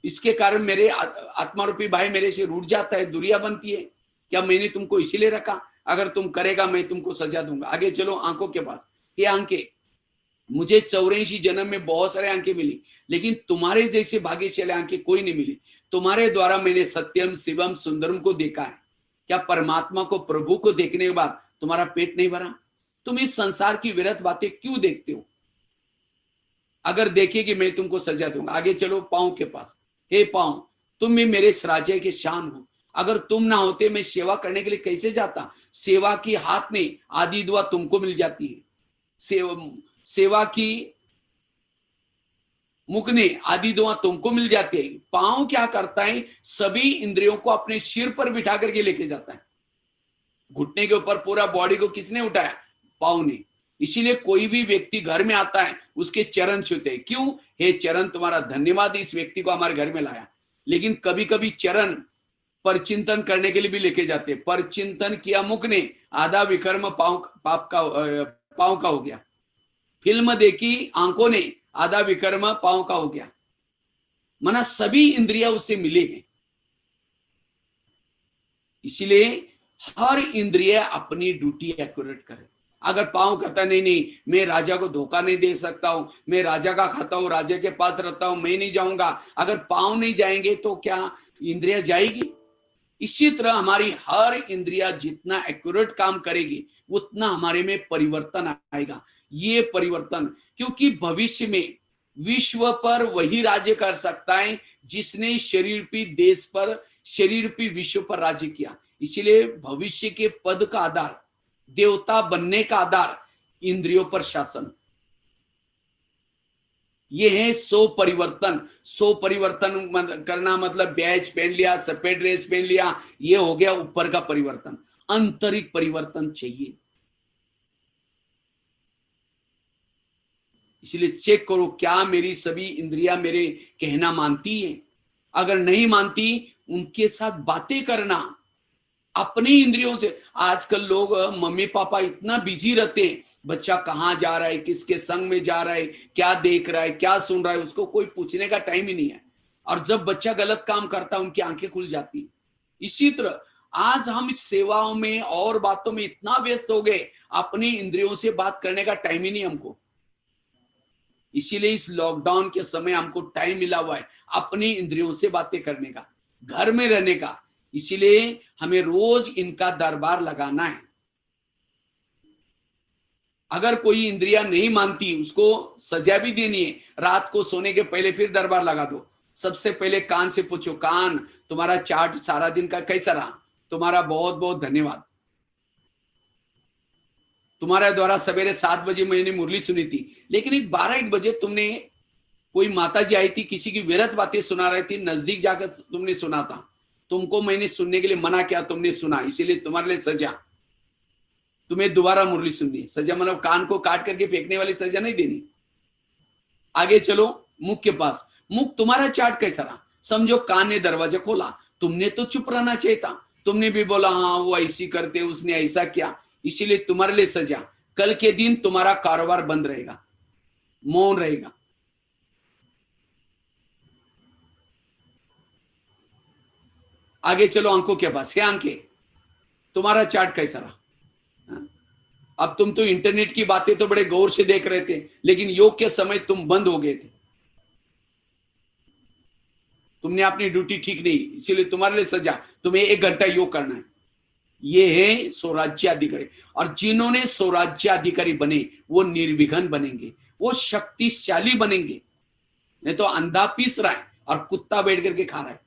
Speaker 1: इसके कारण मेरे आत्मा रूपी भाई मेरे से रूठ जाता है, दूरियां बनती है। क्या मैंने तुमको इसीलिए रखा? अगर तुम करेगा, मैं तुमको सजा दूंगा। आगे चलो, आंखों के पास। ये आंखें, मुझे 84 जन्म में बहुत सारे आंखें मिली, लेकिन तुम्हारे जैसे भाग्यशाली आंखें कोई नहीं मिली। तुम्हारे द्वारा मैंने सत्यम शिवम सुंदरम को देखा है। क्या परमात्मा को, प्रभु को देखने के बाद तुम्हारा पेट नहीं भरा? तुम इस संसार की व्यर्थ बातें क्यों देखते हो? अगर देखेगी, मैं तुमको सजा दूंगा। आगे चलो, पांव के पास। हे पांव, तुम में मेरे राज्य के शान हो। अगर तुम ना होते, मैं सेवा करने के लिए कैसे जाता? सेवा की हाथ ने आदि दुआ तुमको मिल जाती है। सेवा की मुख ने आदि दुआ तुमको मिल जाती है। पांव क्या करता है? सभी इंद्रियों को अपने सिर पर बिठा करके लेके जाता है। घुटने के ऊपर पूरा बॉडी को किसने उठाया? पांव ने। इसीलिए कोई भी व्यक्ति घर में आता है, उसके चरण छूते हैं। क्यों? हे चरण, तुम्हारा धन्यवाद, इस व्यक्ति को हमारे घर में लाया। लेकिन कभी कभी चरण पर चिंतन करने के लिए भी लेके जाते। पर चिंतन किया मुख ने, आधा विकर्म पाप का पांव का हो गया। फिल्म देखी आंखों ने, आधा विकर्म पांव का हो गया। माना सभी इंद्रियां उससे मिले हैं। इसीलिए हर इंद्रिय अपनी ड्यूटी एक्यूरेट करे। अगर पांव कहता नहीं नहीं, मैं राजा को धोखा नहीं दे सकता हूं, मैं राजा का खाता हूं, राजा के पास रहता हूं, मैं नहीं जाऊंगा। अगर पांव नहीं जाएंगे तो क्या इंद्रिया जाएगी? इसी तरह हमारी हर इंद्रिया जितना एक्यूरेट काम करेगी, उतना हमारे में परिवर्तन आएगा। ये परिवर्तन, क्योंकि भविष्य में विश्व पर वही राज्य कर सकता है जिसने शरीर रूपी देश पर, शरीर रूपी विश्व पर राज्य किया। इसीलिए भविष्य के पद का आधार, देवता बनने का आधार इंद्रियों पर शासन। ये है सो परिवर्तन। सो परिवर्तन करना मतलब बैज पहन लिया, सफेद ड्रेस पहन लिया, ये हो गया ऊपर का परिवर्तन। आंतरिक परिवर्तन चाहिए। इसलिए चेक करो, क्या मेरी सभी इंद्रियां मेरे कहना मानती है? अगर नहीं मानती, उनके साथ बातें करना अपनी इंद्रियों से। आजकल लोग, मम्मी पापा इतना बिजी रहते हैं, बच्चा कहाँ जा रहा है, किसके संग में जा रहा है, क्या देख रहा है, क्या सुन रहा है, उसको कोई पूछने का टाइम ही नहीं है। और जब बच्चा गलत काम करता है, उनकी आंखें खुल जाती। इसी तरह आज हम इस सेवाओं में और बातों में इतना व्यस्त हो गए, अपनी इंद्रियों से बात करने का टाइम ही नहीं हमको। इसीलिए इस लॉकडाउन के समय हमको टाइम मिला हुआ है अपनी इंद्रियों से बातें करने का, घर में रहने का। इसीलिए हमें रोज इनका दरबार लगाना है। अगर कोई इंद्रियां नहीं मानती, उसको सजा भी देनी है। रात को सोने के पहले फिर दरबार लगा दो। सबसे पहले कान से पूछो, कान तुम्हारा चार्ट सारा दिन का कैसा रहा? तुम्हारा बहुत बहुत धन्यवाद। तुम्हारे द्वारा सवेरे 7 बजे मैंने मुरली सुनी थी, लेकिन 12-1 बजे तुमने, कोई माता जी आई थी, किसी की व्यर्थ बातें सुना रही थी, नजदीक जाकर तुमने सुना था। तुमको मैंने सुनने के लिए मना किया, तुमने सुना, इसीलिए तुम्हारे लिए सजा। तुम्हें दोबारा मुरली सुननी। सजा मतलब कान को काट करके फेंकने वाली सजा नहीं देनी। आगे चलो मुख के पास। मुख तुम्हारा चार्ट कैसा रहा? समझो कान ने दरवाजा खोला, तुमने तो चुप रहना चाहिए था। तुमने भी बोला हाँ वो ऐसी करते, उसने ऐसा किया, इसीलिए तुम्हारे लिए सजा। कल के दिन तुम्हारा कारोबार बंद रहेगा, मौन रहेगा। आगे चलो आंखों के पास। क्या आंखें, तुम्हारा चार्ट कैसा रहा? अब तुम तो इंटरनेट की बातें तो बड़े गौर से देख रहे थे, लेकिन योग के समय तुम बंद हो गए थे। तुमने अपनी ड्यूटी ठीक नहीं, इसीलिए तुम्हारे लिए सजा। तुम्हें 1 घंटा योग करना है। ये है स्वराज्याधिकारी। और जिन्होंने स्वराज्याधिकारी बने वो निर्विघ्न बनेंगे, वो शक्तिशाली बनेंगे। नहीं तो अंधा पीस रहा है और कुत्ता बैठ करके खा रहा है।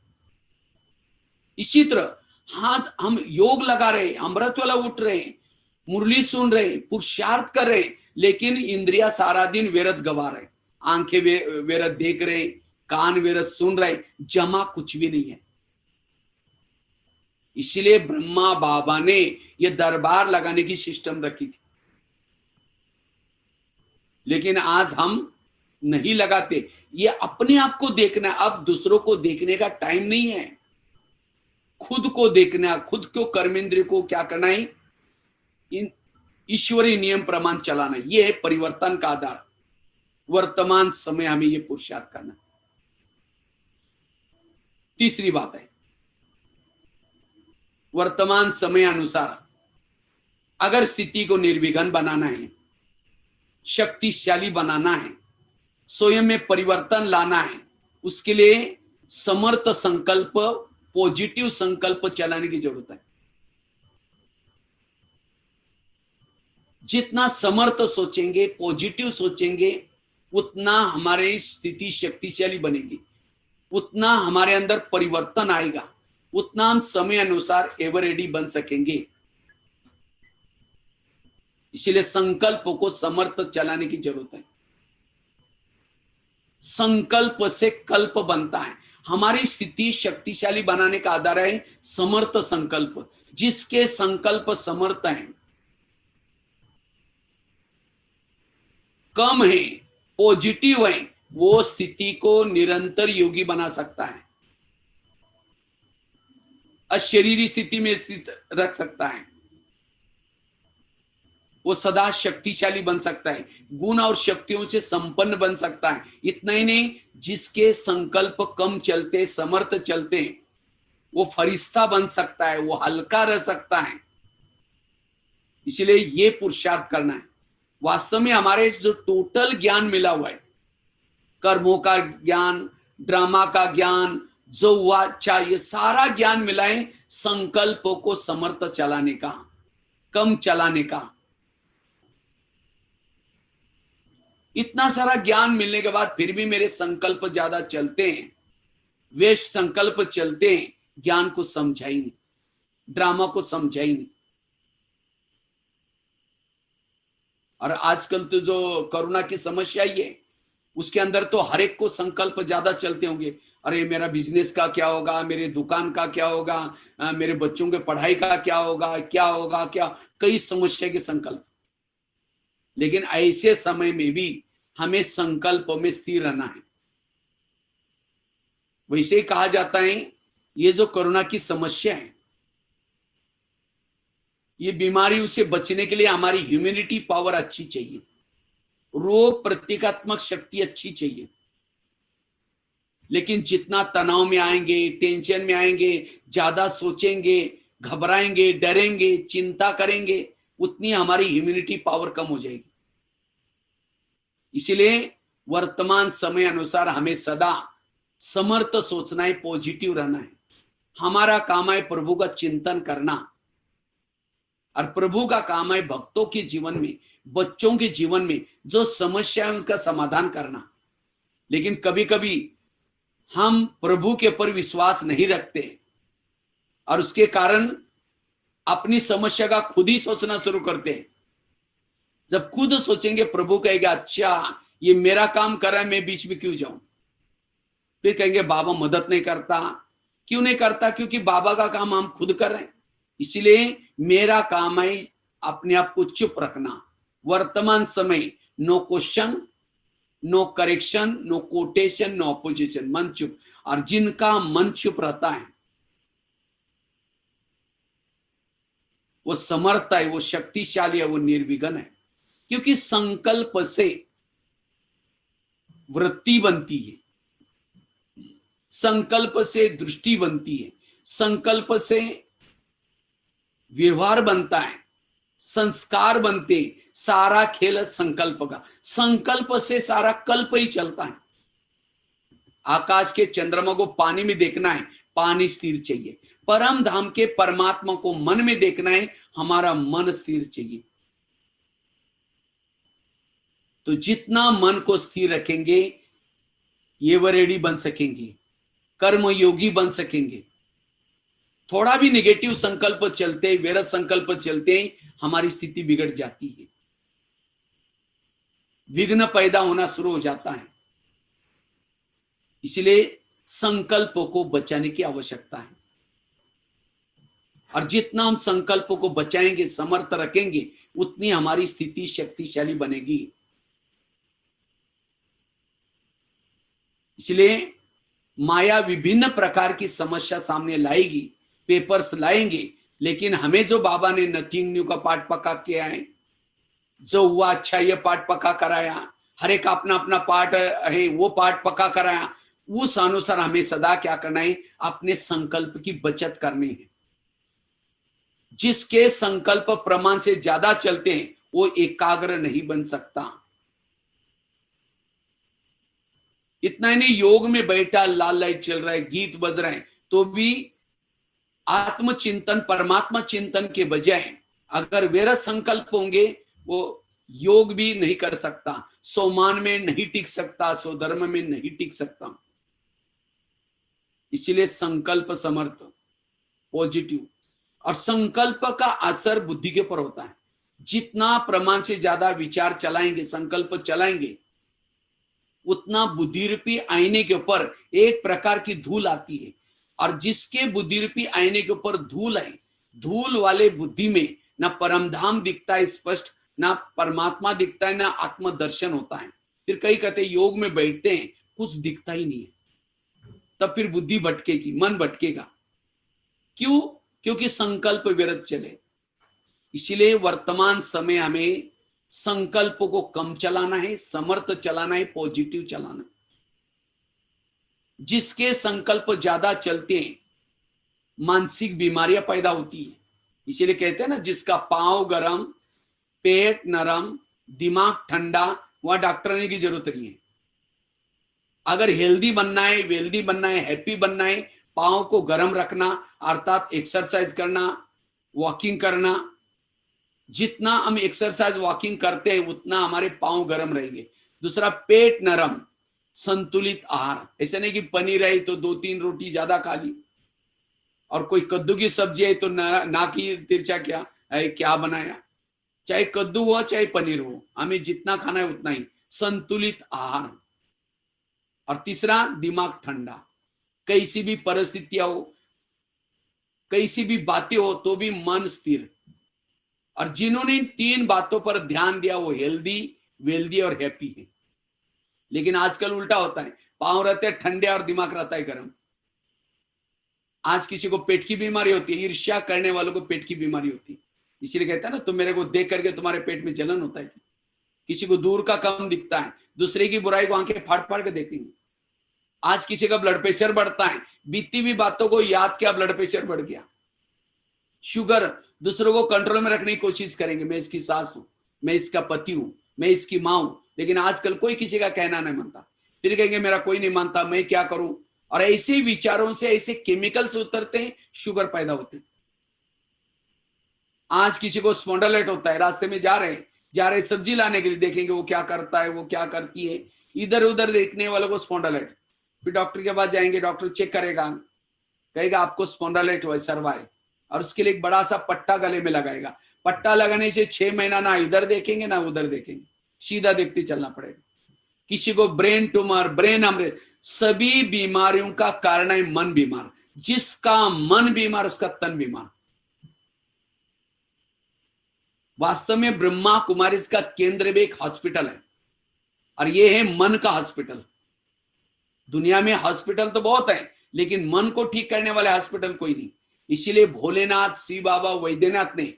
Speaker 1: इसी तरह आज हम योग लगा रहे, अमृत वाला उठ रहे हैं, मुरली सुन रहे, पुरुषार्थ कर रहे, लेकिन इंद्रिया सारा दिन व्यर्थ गवा रहे। आंखें व्यर्थ देख रहे, कान व्यर्थ सुन रहे, जमा कुछ भी नहीं है। इसलिए ब्रह्मा बाबा ने ये दरबार लगाने की सिस्टम रखी थी, लेकिन आज हम नहीं लगाते। ये अपने आप को देखना, अब दूसरों को देखने का टाइम नहीं है। खुद को देखना, खुद को कर्मेंद्रिय को क्या करना है, इन ईश्वरीय नियम प्रमाण चलाना। ये है परिवर्तन का आधार। वर्तमान समय हमें ये पुरुषार्थ करना। तीसरी बात है, वर्तमान समय अनुसार अगर स्थिति को निर्विघ्न बनाना है, शक्तिशाली बनाना है, स्वयं में परिवर्तन लाना है, उसके लिए समर्थ संकल्प, पॉजिटिव संकल्प चलाने की जरूरत है। जितना समर्थ सोचेंगे, पॉजिटिव सोचेंगे, उतना हमारी स्थिति शक्तिशाली बनेगी, उतना हमारे अंदर परिवर्तन आएगा, उतना हम समय अनुसार एवर रेडी बन सकेंगे। इसलिए संकल्प को समर्थ चलाने की जरूरत है। संकल्प से कल्प बनता है। हमारी स्थिति शक्तिशाली बनाने का आधार है समर्थ संकल्प। जिसके संकल्प समर्थ हैं, कम है, पॉजिटिव है, वो स्थिति को निरंतर योगी बना सकता है, अशरीरी स्थिति में स्थित रख सकता है, वो सदा शक्तिशाली बन सकता है, गुण और शक्तियों से संपन्न बन सकता है। इतना ही नहीं, जिसके संकल्प कम चलते, समर्थ चलते, वो फरिश्ता बन सकता है, वो हल्का रह सकता है। इसलिए ये पुरुषार्थ करना है। वास्तव में हमारे जो टोटल ज्ञान मिला हुआ है, कर्मों का ज्ञान, ड्रामा का ज्ञान, जो हुआ अच्छा, ये सारा ज्ञान मिला है संकल्पों को समर्थ चलाने का, कम चलाने का। इतना सारा ज्ञान मिलने के बाद फिर भी मेरे संकल्प ज्यादा चलते हैं, वेस्ट संकल्प चलते हैं, ज्ञान को समझा ही नहीं, ड्रामा को समझा ही नहीं। और आजकल तो जो कोरोना की समस्या ही है, उसके अंदर तो हर एक को संकल्प ज्यादा चलते होंगे। अरे मेरा बिजनेस का क्या होगा, मेरे दुकान का क्या होगा, मेरे बच्चों के पढ़ाई का क्या होगा, क्या होगा, क्या, कई समस्या के संकल्प। लेकिन ऐसे समय में भी हमें संकल्प में स्थिर रहना है। वैसे ही कहा जाता है, ये जो कोरोना की समस्या है, ये बीमारी से बचने के लिए हमारी ह्यूमैनिटी पावर अच्छी चाहिए, रोग प्रतिकात्मक शक्ति अच्छी चाहिए। लेकिन जितना तनाव में आएंगे, टेंशन में आएंगे, ज्यादा सोचेंगे, घबराएंगे, डरेंगे, चिंता करेंगे, उतनी हमारी इम्यूनिटी पावर कम हो जाएगी। इसीलिए वर्तमान समय अनुसार हमें सदा समर्थ सोचना है, पॉजिटिव रहना है। हमारा काम है प्रभु का चिंतन करना, और प्रभु का काम है भक्तों के जीवन में, बच्चों के जीवन में जो समस्या है उसका समाधान करना। लेकिन कभी कभी हम प्रभु के ऊपर विश्वास नहीं रखते, और उसके कारण अपनी समस्या का खुद ही सोचना शुरू करते हैं। जब खुद सोचेंगे, प्रभु कहेगा अच्छा ये मेरा काम कर रहा है, मैं बीच में क्यों जाऊं। फिर कहेंगे बाबा मदद नहीं करता। क्यों नहीं करता? क्योंकि बाबा का काम हम खुद कर रहे हैं। इसलिए मेरा काम है अपने आप को चुप रखना। वर्तमान समय no question, no correction, no quotation, no opposition, मन चुप। और जिनका मन चुप रहता है वो समर्थ है, वो शक्तिशाली है, वो निर्विघ्न है। क्योंकि संकल्प से वृत्ति बनती है, संकल्प से दृष्टि बनती है, संकल्प से व्यवहार बनता है, संस्कार बनते। सारा खेल संकल्प का, संकल्प से सारा कल्प ही चलता है। आकाश के चंद्रमा को पानी में देखना है, पानी स्थिर चाहिए। परम धाम के परमात्मा को मन में देखना है, हमारा मन स्थिर चाहिए। तो जितना मन को स्थिर रखेंगे, ये वरेडी बन सकेंगे, कर्म योगी बन सकेंगे। थोड़ा भी नेगेटिव संकल्प चलते, व्यर्थ संकल्प चलते, हमारी स्थिति बिगड़ जाती है, विघ्न पैदा होना शुरू हो जाता है। इसलिए संकल्पों को बचाने की आवश्यकता है, और जितना हम संकल्पों को बचाएंगे, समर्थ रखेंगे, उतनी हमारी स्थिति शक्तिशाली बनेगी। इसलिए माया विभिन्न प्रकार की समस्या सामने लाएगी, पेपर्स लाएंगे, लेकिन हमें जो बाबा ने नथिंग न्यू का पाठ पक्का किया है, जो हुआ अच्छा ये पाठ पक्का कराया, हर एक अपना अपना पाठ है वो पाठ पक्का कराया, उस अनुसार हमें सदा क्या करना है? अपने संकल्प की बचत करनी है। जिसके संकल्प प्रमाण से ज्यादा चलते हैं वो एकाग्र नहीं बन सकता। इतना ही नहीं, योग में बैठा, लाल लाइट चल रहा है, गीत बज रहे हैं, तो भी आत्मचिंतन, परमात्मा चिंतन के बजाय अगर व्यर्थ संकल्प होंगे, वो योग भी नहीं कर सकता, सोमान में नहीं टिक सकता, स्वधर्म में नहीं टिक सकता। इसलिए संकल्प समर्थ, पॉजिटिव, और संकल्प का असर बुद्धि के ऊपर होता है। जितना प्रमाण से ज्यादा विचार चलाएंगे, संकल्प चलाएंगे, उतना बुद्धि रूपी आईने के ऊपर एक प्रकार की धूल आती है। और जिसके बुद्धि रूपी आईने के ऊपर धूल है, धूल वाले बुद्धि में ना परमधाम दिखता है स्पष्ट, ना परमात्मा दिखता है, ना आत्मदर्शन होता है। फिर कई कहते योग में बैठते हैं, कुछ दिखता ही नहीं है, तब फिर बुद्धि भटकेगी, मन भटकेगा। क्यों? क्योंकि संकल्प व्यर्थ चले। इसीलिए वर्तमान समय हमें संकल्प को कम चलाना है, समर्थ चलाना है, पॉजिटिव चलाना है। जिसके संकल्प ज्यादा चलते हैं, मानसिक बीमारियां पैदा होती है। इसीलिए कहते हैं ना, जिसका पांव गरम, पेट नरम, दिमाग ठंडा, वह डॉक्टर आने की जरूरत नहीं है। अगर हेल्दी बनना है, वेल्दी बनना है, हैप्पी बनना है, पांव को गर्म रखना, अर्थात एक्सरसाइज करना, वॉकिंग करना। जितना हम एक्सरसाइज वॉकिंग करते हैं, उतना हमारे पांव गर्म रहेंगे। दूसरा, पेट नरम, संतुलित आहार। ऐसे नहीं कि पनीर है तो 2-3 रोटी ज्यादा खा ली, और कोई कद्दू की सब्जी है तो ना की तिरछा क्या है, क्या बनाया। चाहे कद्दू हो चाहे पनीर हो, हमें जितना खाना है उतना ही, संतुलित आहार। और तीसरा, दिमाग ठंडा। कैसी भी परिस्थितियां हो, कैसी भी बातें हो, तो भी मन स्थिर। और जिन्होंने इन 3 बातों पर ध्यान दिया, वो हेल्दी, वेल्दी और हैप्पी है। लेकिन आजकल उल्टा होता है, पांव रहते हैं ठंडे और दिमाग रहता है गर्म। आज किसी को पेट की बीमारी होती है, ईर्ष्या करने वालों को पेट की बीमारी होती है। इसीलिए कहता है ना, तुम मेरे को देख करके तुम्हारे पेट में जलन होता है। किसी को दूर का कम दिखता है, दूसरे की बुराई को आंखें फाड़ फाड़ के देखेंगे। आज किसी का ब्लड प्रेशर बढ़ता है, बीती हुई बातों को याद किया, ब्लड प्रेशर बढ़ गया। शुगर दूसरों को कंट्रोल में रखने की कोशिश करेंगे, मैं इसकी सास हूं, मैं इसका पति हूं, मैं इसकी मां हूं, लेकिन आजकल कोई किसी का कहना नहीं मानता। फिर कहेंगे मेरा कोई नहीं मानता, मैं क्या करूं। और ऐसे विचारों से ऐसे केमिकल्स उतरते हैं, शुगर पैदा होते हैं। आज किसी को स्पॉन्डिलाइट होता है, रास्ते में जा रहे सब्जी लाने के लिए, देखेंगे वो क्या करता है, वो क्या करती है, इधर उधर देखने वालों को स्पॉन्डिलाइट। फिर डॉक्टर के पास जाएंगे, डॉक्टर चेक करेगा, कहेगा आपको स्पॉन्डिलाइट हुआ है, सर्वाइव, और उसके लिए एक बड़ा सा पट्टा गले में लगाएगा। पट्टा लगाने से 6 महीना ना इधर देखेंगे ना उधर देखेंगे, सीधा देखते चलना पड़ेगा। किसी को ब्रेन ट्यूमर, ब्रेन हेमरेज, सभी बीमारियों का कारण है मन बीमार। जिसका मन बीमार उसका तन बीमार। वास्तव में ब्रह्मा कुमारी का केंद्र भी एक हॉस्पिटल है, और ये है मन का हॉस्पिटल। दुनिया में हॉस्पिटल तो बहुत है, लेकिन मन को ठीक करने वाले हॉस्पिटल कोई नहीं। इसीलिए भोलेनाथ, शिव बाबा, वैद्यनाथ ने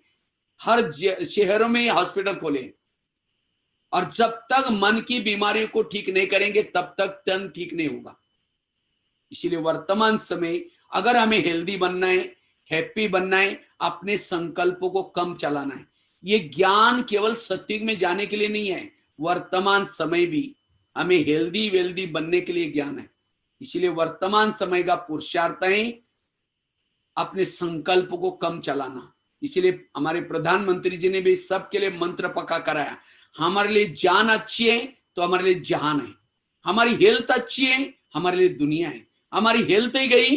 Speaker 1: हर शहरों में हॉस्पिटल खोले। और जब तक मन की बीमारियों को ठीक नहीं करेंगे तब तक तन ठीक नहीं होगा। इसीलिए वर्तमान समय अगर हमें हेल्दी बनना है, हैप्पी बनना है, अपने संकल्पों को कम चलाना है। ये ज्ञान केवल सत्युग में जाने के लिए नहीं है, वर्तमान समय भी हमें हेल्दी वेल्दी बनने के लिए ज्ञान है। इसीलिए वर्तमान समय का पुरुषार्थ है अपने संकल्प को कम चलाना। इसीलिए हमारे प्रधानमंत्री जी ने भी सबके लिए मंत्र पक्का कराया, हमारे लिए जान अच्छी है तो हमारे लिए जहान है, हमारी हेल्थ अच्छी है हमारे लिए दुनिया है। हमारी हेल्थ ही गई,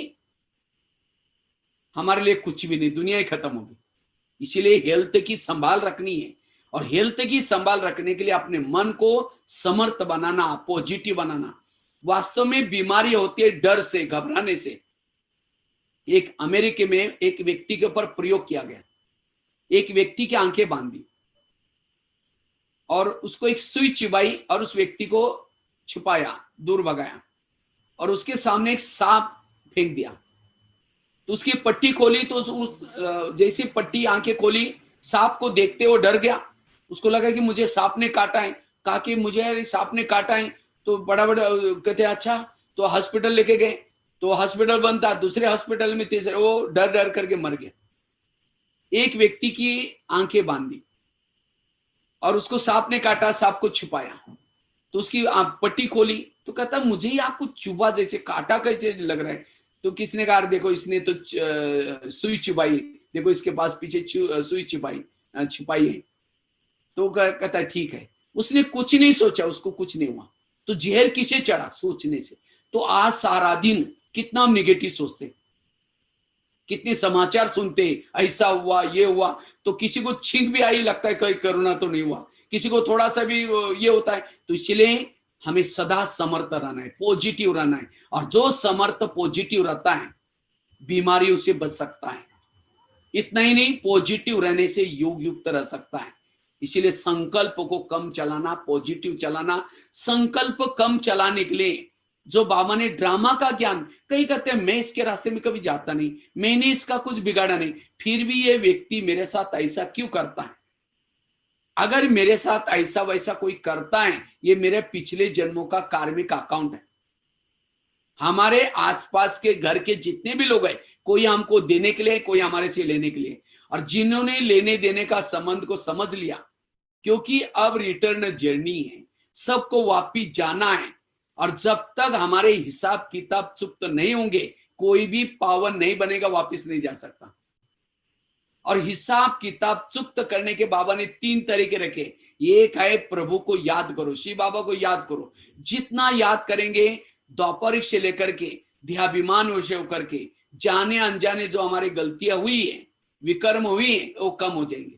Speaker 1: हमारे लिए कुछ भी नहीं, दुनिया ही खत्म होगी। इसीलिए हेल्थ की संभाल रखनी है, और हेल्थ की संभाल रखने के लिए अपने मन को समर्थ बनाना, पॉजिटिव बनाना। वास्तव में बीमारी होती है डर से, घबराने से। एक अमेरिका में एक व्यक्ति के ऊपर प्रयोग किया गया, एक व्यक्ति की आंखें बांधी और उसको एक सुई चिबाई और उस व्यक्ति को छुपाया, दूर भगाया, और उसके सामने एक सांप फेंक दिया। तो उसकी पट्टी खोली तो जैसी पट्टी आंखें खोली, सांप को देखते वो डर गया। उसको लगा कि मुझे सांप ने काटा है। कहा कि मुझे सांप ने काटा है। तो बड़ा बड़ा कहते अच्छा, तो हॉस्पिटल लेके गए, तो हॉस्पिटल बंद था। दूसरे हॉस्पिटल में तीसरे, वो डर डर करके मर गया। एक व्यक्ति की आंखें बांधी और उसको सांप ने काटा, सांप को छुपाया, तो उसकी पट्टी खोली तो कहता मुझे ही आपको चुभा जैसे, काटा कैसे लग रहा है। तो किसने कहा देखो इसने तो सुई चुबाई, देखो इसके पास पीछे सुई छिपाई है। तो कहता है ठीक है। उसने कुछ नहीं सोचा, उसको कुछ नहीं हुआ। तो जहर किसे चढ़ा? सोचने से। तो आज सारा दिन कितना हम निगेटिव सोचते, कितने समाचार सुनते, ऐसा हुआ ये हुआ, तो किसी को छींक भी आई लगता है कहीं कोरोना तो नहीं हुआ, किसी को थोड़ा सा भी ये होता है। तो इसलिए हमें सदा समर्थ रहना है, पॉजिटिव रहना है। और जो समर्थ पॉजिटिव रहता है बीमारियों से बच सकता है। इतना ही नहीं, पॉजिटिव रहने से योग युक्त रह सकता है। इसीलिए संकल्प को कम चलाना, पॉजिटिव चलाना। संकल्प कम चलाने के लिए जो बाबा ने ड्रामा का ज्ञान, कई कहते हैं मैं इसके रास्ते में कभी जाता नहीं, मैंने इसका कुछ बिगाड़ा नहीं, फिर भी ये व्यक्ति मेरे साथ ऐसा क्यों करता है? अगर मेरे साथ ऐसा वैसा कोई करता है, ये मेरे पिछले जन्मों का कार्मिक अकाउंट है। हमारे आसपास के घर के जितने भी लोग हैं, कोई हमको देने के लिए, कोई हमारे से लेने के लिए। और जिन्होंने लेने देने का संबंध को समझ लिया, क्योंकि अब रिटर्न जर्नी है, सबको वापिस जाना है। और जब तक हमारे हिसाब किताब चुक्त नहीं होंगे, कोई भी पावन नहीं बनेगा, वापिस नहीं जा सकता। और हिसाब किताब चुक्त करने के बाबा ने 3 तरीके रखे। एक है प्रभु को याद करो, शिव बाबा को याद करो। जितना याद करेंगे, द्वापरिक से लेकर के ध्याभिमान होकर के जाने अनजाने जो हमारी गलतियां हुई है, विकर्म हुई है, वो कम हो जाएंगे।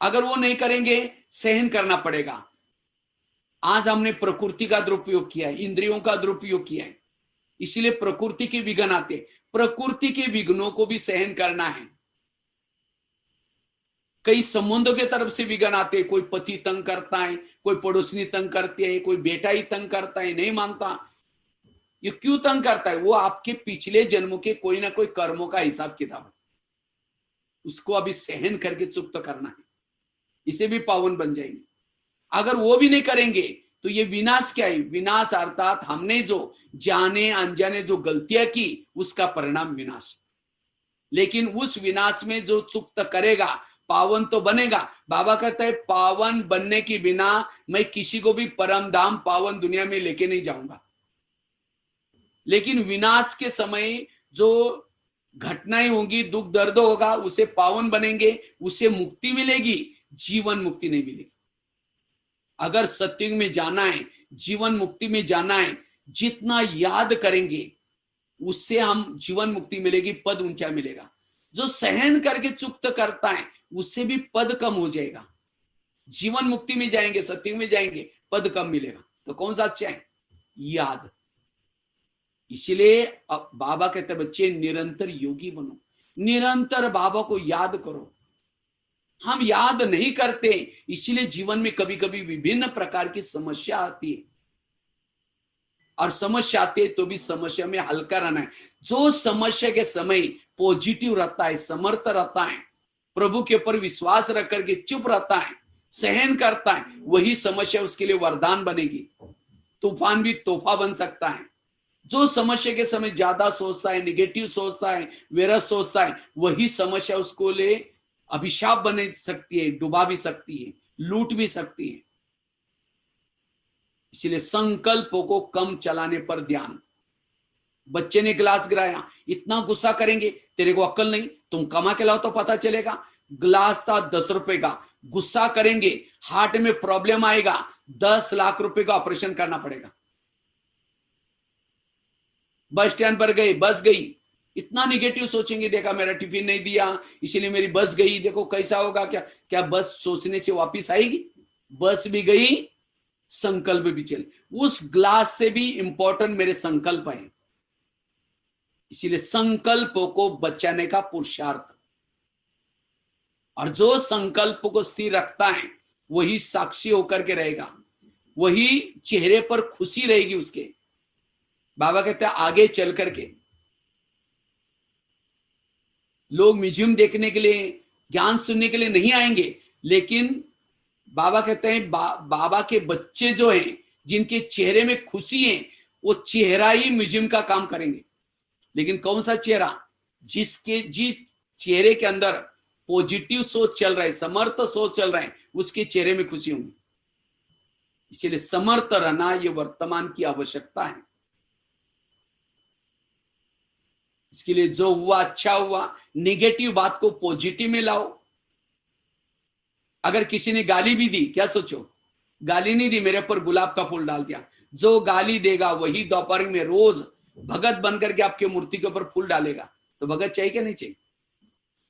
Speaker 1: अगर वो नहीं करेंगे, सहन करना पड़ेगा। आज हमने प्रकृति का दुरुपयोग किया है, इंद्रियों का दुरुपयोग किया है, इसलिए प्रकृति के विघ्न आते। प्रकृति के विघ्नों को भी सहन करना है। कई संबंधों के तरफ से विघ्न आते, कोई पति तंग करता है, कोई पड़ोसनी तंग करती है, कोई बेटा ही तंग करता है, नहीं मानता। ये क्यों तंग करता है? वो आपके पिछले जन्मों के कोई ना कोई कर्मों का हिसाब किताब है, उसको अभी सहन करके चुप्त करना है, इसे भी पावन बन जाएंगे। अगर वो भी नहीं करेंगे तो ये विनाश क्या है? विनाश अर्थात हमने जो जाने अनजाने जो गलतियां की, उसका परिणाम विनाश। लेकिन उस विनाश में जो चुक्त करेगा पावन तो बनेगा। बाबा कहता है पावन बनने के बिना मैं किसी को भी परम धाम पावन दुनिया में लेके नहीं जाऊंगा। लेकिन विनाश के समय जो घटनाएं होंगी, दुख दर्द होगा, उसे पावन बनेंगे, उसे मुक्ति मिलेगी, जीवन मुक्ति नहीं मिलेगी। अगर सत्युग में जाना है, जीवन मुक्ति में जाना है, जितना याद करेंगे उससे हम जीवन मुक्ति मिलेगी, पद ऊंचा मिलेगा। जो सहन करके चुक्त करता है उससे भी पद कम हो जाएगा। जीवन मुक्ति में जाएंगे, सत्युग में जाएंगे, पद कम मिलेगा। तो कौन सा अच्छा है? याद। इसलिए अब बाबा कहते बच्चे निरंतर योगी बनो, निरंतर बाबा को याद करो। हम याद नहीं करते, इसलिए जीवन में कभी कभी विभिन्न प्रकार की समस्या आती है। और समस्या आती है तो भी समस्या में हल्का रहना है। जो समस्या के समय पॉजिटिव रहता है, समर्थ रहता है, प्रभु के ऊपर विश्वास रख करके चुप रहता है, सहन करता है, वही समस्या उसके लिए वरदान बनेगी। तूफान भी तोहफा बन सकता है। जो समस्या के समय ज्यादा सोचता है, निगेटिव सोचता है, विरस सोचता है, वही समस्या उसको ले अभिशाप बन सकती है, डुबा भी सकती है, लूट भी सकती है। इसलिए संकल्पों को कम चलाने पर ध्यान। बच्चे ने गिलास गिराया, इतना गुस्सा करेंगे, तेरे को अक्ल नहीं, तुम कमा के लाओ तो पता चलेगा। गिलास था 10 रुपए का, गुस्सा करेंगे, हार्ट में प्रॉब्लम आएगा, 10 लाख रुपए का ऑपरेशन करना पड़ेगा। बस स्टैंड पर गए, बस गई, इतना निगेटिव सोचेंगे, देखा मेरा टिफिन नहीं दिया इसलिए मेरी बस गई, देखो कैसा होगा। क्या क्या बस सोचने से वापिस आएगी? बस भी गई, संकल्प भी चले। उस ग्लास से भी इंपॉर्टेंट मेरे संकल्प है। इसीलिए संकल्पों को बचाने का पुरुषार्थ। और जो संकल्प को स्थिर रखता है वही साक्षी होकर के रहेगा, वही चेहरे पर खुशी रहेगी उसके। बाबा कहते हैं आगे चल करके लोग म्यूजियम देखने के लिए, ज्ञान सुनने के लिए नहीं आएंगे, लेकिन बाबा कहते हैं बाबा के बच्चे जो हैं, जिनके चेहरे में खुशी है, वो चेहरा ही म्यूजियम का काम करेंगे। लेकिन कौन सा चेहरा? जिस चेहरे के अंदर पॉजिटिव सोच चल रहा है, समर्थ सोच चल रहा है, उसके चेहरे में खुशी होगी। इसलिए समर्थ रहना ये वर्तमान की आवश्यकता है। इसके लिए जो हुआ अच्छा हुआ, नेगेटिव बात को पॉजिटिव में लाओ। अगर किसी ने गाली भी दी, क्या सोचो? गाली नहीं दी, मेरे ऊपर गुलाब का फूल डाल दिया। जो गाली देगा वही दोपहर में रोज भगत बनकर के आपके मूर्ति के ऊपर फूल डालेगा। तो भगत चाहिए क्या नहीं चाहिए?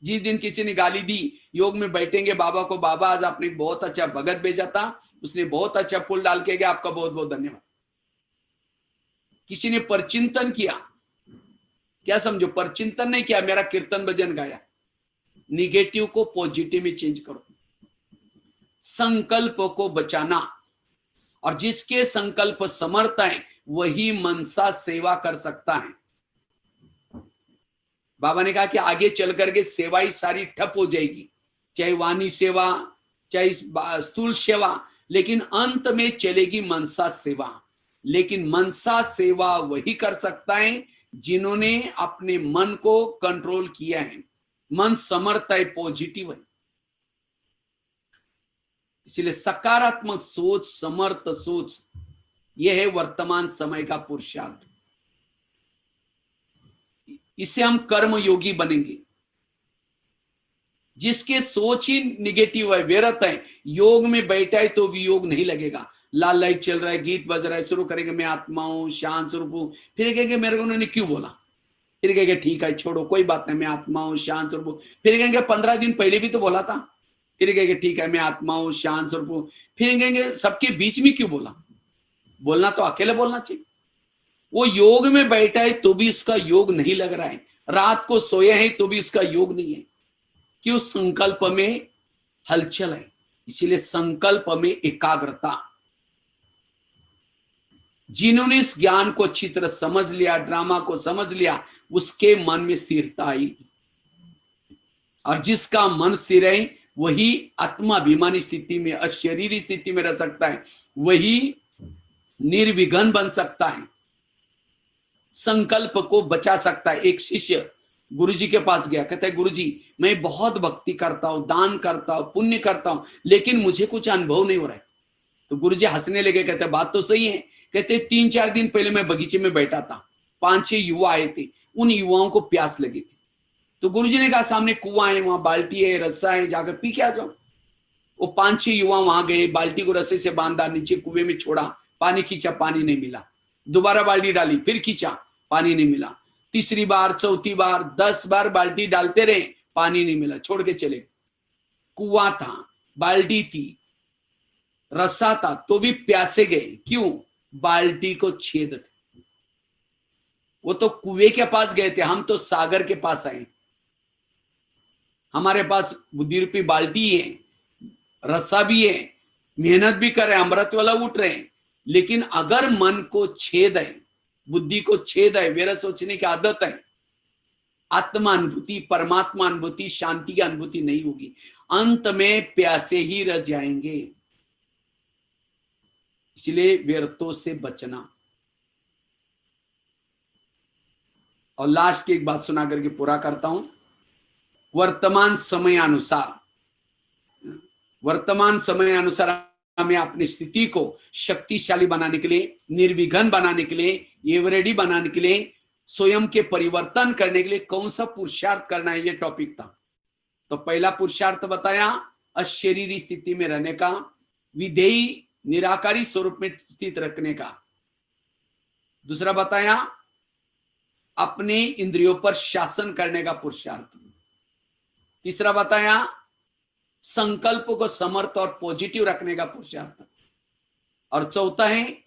Speaker 1: जिस दिन किसी ने गाली दी, योग में बैठेंगे बाबा को, बाबा आज आपने बहुत अच्छा भगत भेजा था, उसने बहुत अच्छा फूल डाल के गया, आपका बहुत बहुत धन्यवाद। किसी ने परचिंतन किया, क्या समझो? परचिंतन नहीं किया, मेरा कीर्तन भजन गाया। निगेटिव को पॉजिटिव में चेंज करो। संकल्प को बचाना, और जिसके संकल्प समर्थ है वही मनसा सेवा कर सकता है। बाबा ने कहा कि आगे चल करके सेवा ही सारी ठप हो जाएगी, चाहे वाणी सेवा, चाहे स्थूल सेवा, लेकिन अंत में चलेगी मनसा सेवा। लेकिन मनसा सेवा वही कर सकता है जिन्होंने अपने मन को कंट्रोल किया है, मन समर्थ है, पॉजिटिव है। इसलिए सकारात्मक सोच, समर्थ सोच, यह है वर्तमान समय का पुरुषार्थ। इससे हम कर्म योगी बनेंगे। जिसके सोच ही निगेटिव है, व्यर्थ है, योग में बैठा है तो भी योग नहीं लगेगा। लाल लाइट चल रहा है, गीत बज रहा है, शुरू करेंगे मैं आत्मा हूं, शांत स्वरूप हूं, फिर कहेंगे मेरे को उन्होंने क्यों बोला, फिर कहेंगे ठीक है छोड़ो कोई बात नहीं, मैं आत्मा हूं, शांत स्वरूप हूं, फिर कहेंगे 15 दिन पहले भी तो बोला था, फिर कहेंगे ठीक है मैं आत्मा हूं, शांत स्वरूप हूं, फिर कहेंगे सबके बीच में क्यों बोला, बोलना तो अकेले बोलना चाहिए। वो योग में बैठा है तो भी इसका योग नहीं लग रहा है, रात को सोया है तो भी इसका योग नहीं है, क्यों? संकल्प में हलचल है। इसीलिए संकल्प में एकाग्रता। जिन्होंने इस ज्ञान को अच्छी तरह समझ लिया, ड्रामा को समझ लिया, उसके मन में स्थिरता आई। और जिसका मन स्थिर है वही आत्माभिमानी स्थिति में, अशरीरी स्थिति में रह सकता है, वही निर्विघ्न बन सकता है, संकल्प को बचा सकता है। एक शिष्य गुरुजी के पास गया, कहता है गुरुजी मैं बहुत भक्ति करता हूं, दान करता हूं, पुण्य करता हूं, लेकिन मुझे कुछ अनुभव नहीं हो रहा है। तो गुरुजी हंसने लगे, कहते बात तो सही है। कहते 3-4 दिन पहले मैं बगीचे में बैठा था, 5-6 युवा आए थे, उन युवाओं को प्यास लगी थी। तो गुरुजी ने कहा सामने कुआं है, वहां बाल्टी है, रस्सा है, जाकर पी के आ जाओ। वो 5-6 युवा वहां गए, बाल्टी को रस्से से बांधा, नीचे कुएं में छोड़ा, पानी खींचा, पानी नहीं मिला। दोबारा बाल्टी डाली, फिर खींचा, पानी नहीं मिला। तीसरी बार, चौथी बार, 10 बार बाल्टी डालते रहे, पानी नहीं मिला, छोड़ के चले। कुआं था, बाल्टी थी, रस्सा था, तो भी प्यासे गए। क्यों? बाल्टी को छेद थे। वो तो कुएं के पास गए थे, हम तो सागर के पास आए। हमारे पास बुद्धि रूपी बाल्टी है, रस्सा भी है, मेहनत भी कर रहे हैं, अमृत वाला उठ रहे हैं, लेकिन अगर मन को छेद है, बुद्धि को छेद है, मेरा सोचने की आदत है, आत्मा अनुभूति, परमात्मा अनुभूति, शांति की अनुभूति नहीं होगी, अंत में प्यासे ही रह जाएंगे। इसलिए व्यर्थों से बचना। और लास्ट की एक बात सुना करके पूरा करता हूं। वर्तमान समय अनुसार हमें अपनी स्थिति को शक्तिशाली बनाने के लिए, निर्विघ्न बनाने के लिए, एवरेडी बनाने के लिए, स्वयं के परिवर्तन करने के लिए कौन सा पुरुषार्थ करना है, ये टॉपिक था। तो पहला पुरुषार्थ बताया अशरीरी स्थिति में रहने का, विधेयी निराकारी स्वरूप में स्थित रखने का। दूसरा बताया अपने इंद्रियों पर शासन करने का पुरुषार्थ। तीसरा बताया संकल्प को समर्थ और पॉजिटिव रखने का पुरुषार्थ। और चौथा है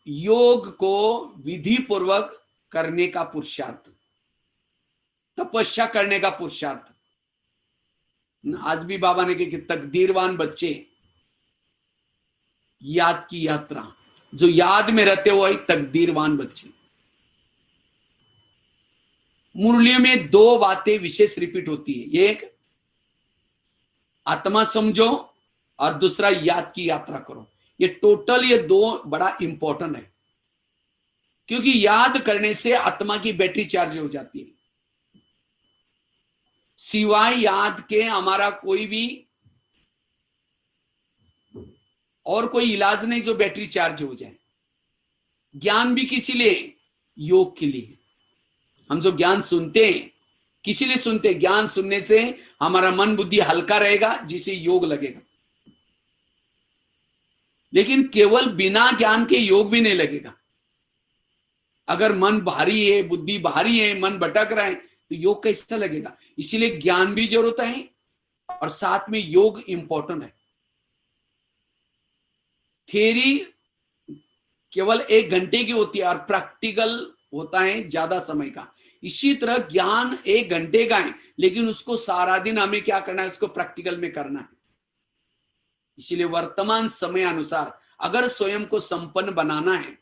Speaker 1: योग को विधि पूर्वक करने का पुरुषार्थ, तपस्या करने का पुरुषार्थ। आज भी बाबा ने कहा कि तकदीरवान बच्चे, याद की यात्रा, जो याद में रहते हो वही तकदीरवान बच्चे। मुरलियों में 2 बातें विशेष रिपीट होती है, एक आत्मा समझो और दूसरा याद की यात्रा करो। ये टोटल ये 2 बड़ा इंपॉर्टेंट है, क्योंकि याद करने से आत्मा की बैटरी चार्ज हो जाती है। सिवाय याद के हमारा कोई भी और कोई इलाज नहीं जो बैटरी चार्ज हो जाए। ज्ञान भी किसी लिए, योग के लिए। हम जो ज्ञान सुनते हैं किसी लिए सुनते हैं? ज्ञान सुनने से हमारा मन बुद्धि हल्का रहेगा, जिसे योग लगेगा। लेकिन केवल बिना ज्ञान के योग भी नहीं लगेगा। अगर मन भारी है, बुद्धि भारी है, मन भटक रहा है, तो योग कैसा लगेगा? इसीलिए ज्ञान भी जरूरत है और साथ में योग इंपॉर्टेंट है। थियरी केवल 1 घंटे की होती है और प्रैक्टिकल होता है ज्यादा समय का। इसी तरह ज्ञान 1 घंटे का है, लेकिन उसको सारा दिन हमें क्या करना है? उसको प्रैक्टिकल में करना है। इसीलिए वर्तमान समय अनुसार अगर स्वयं को संपन्न बनाना है,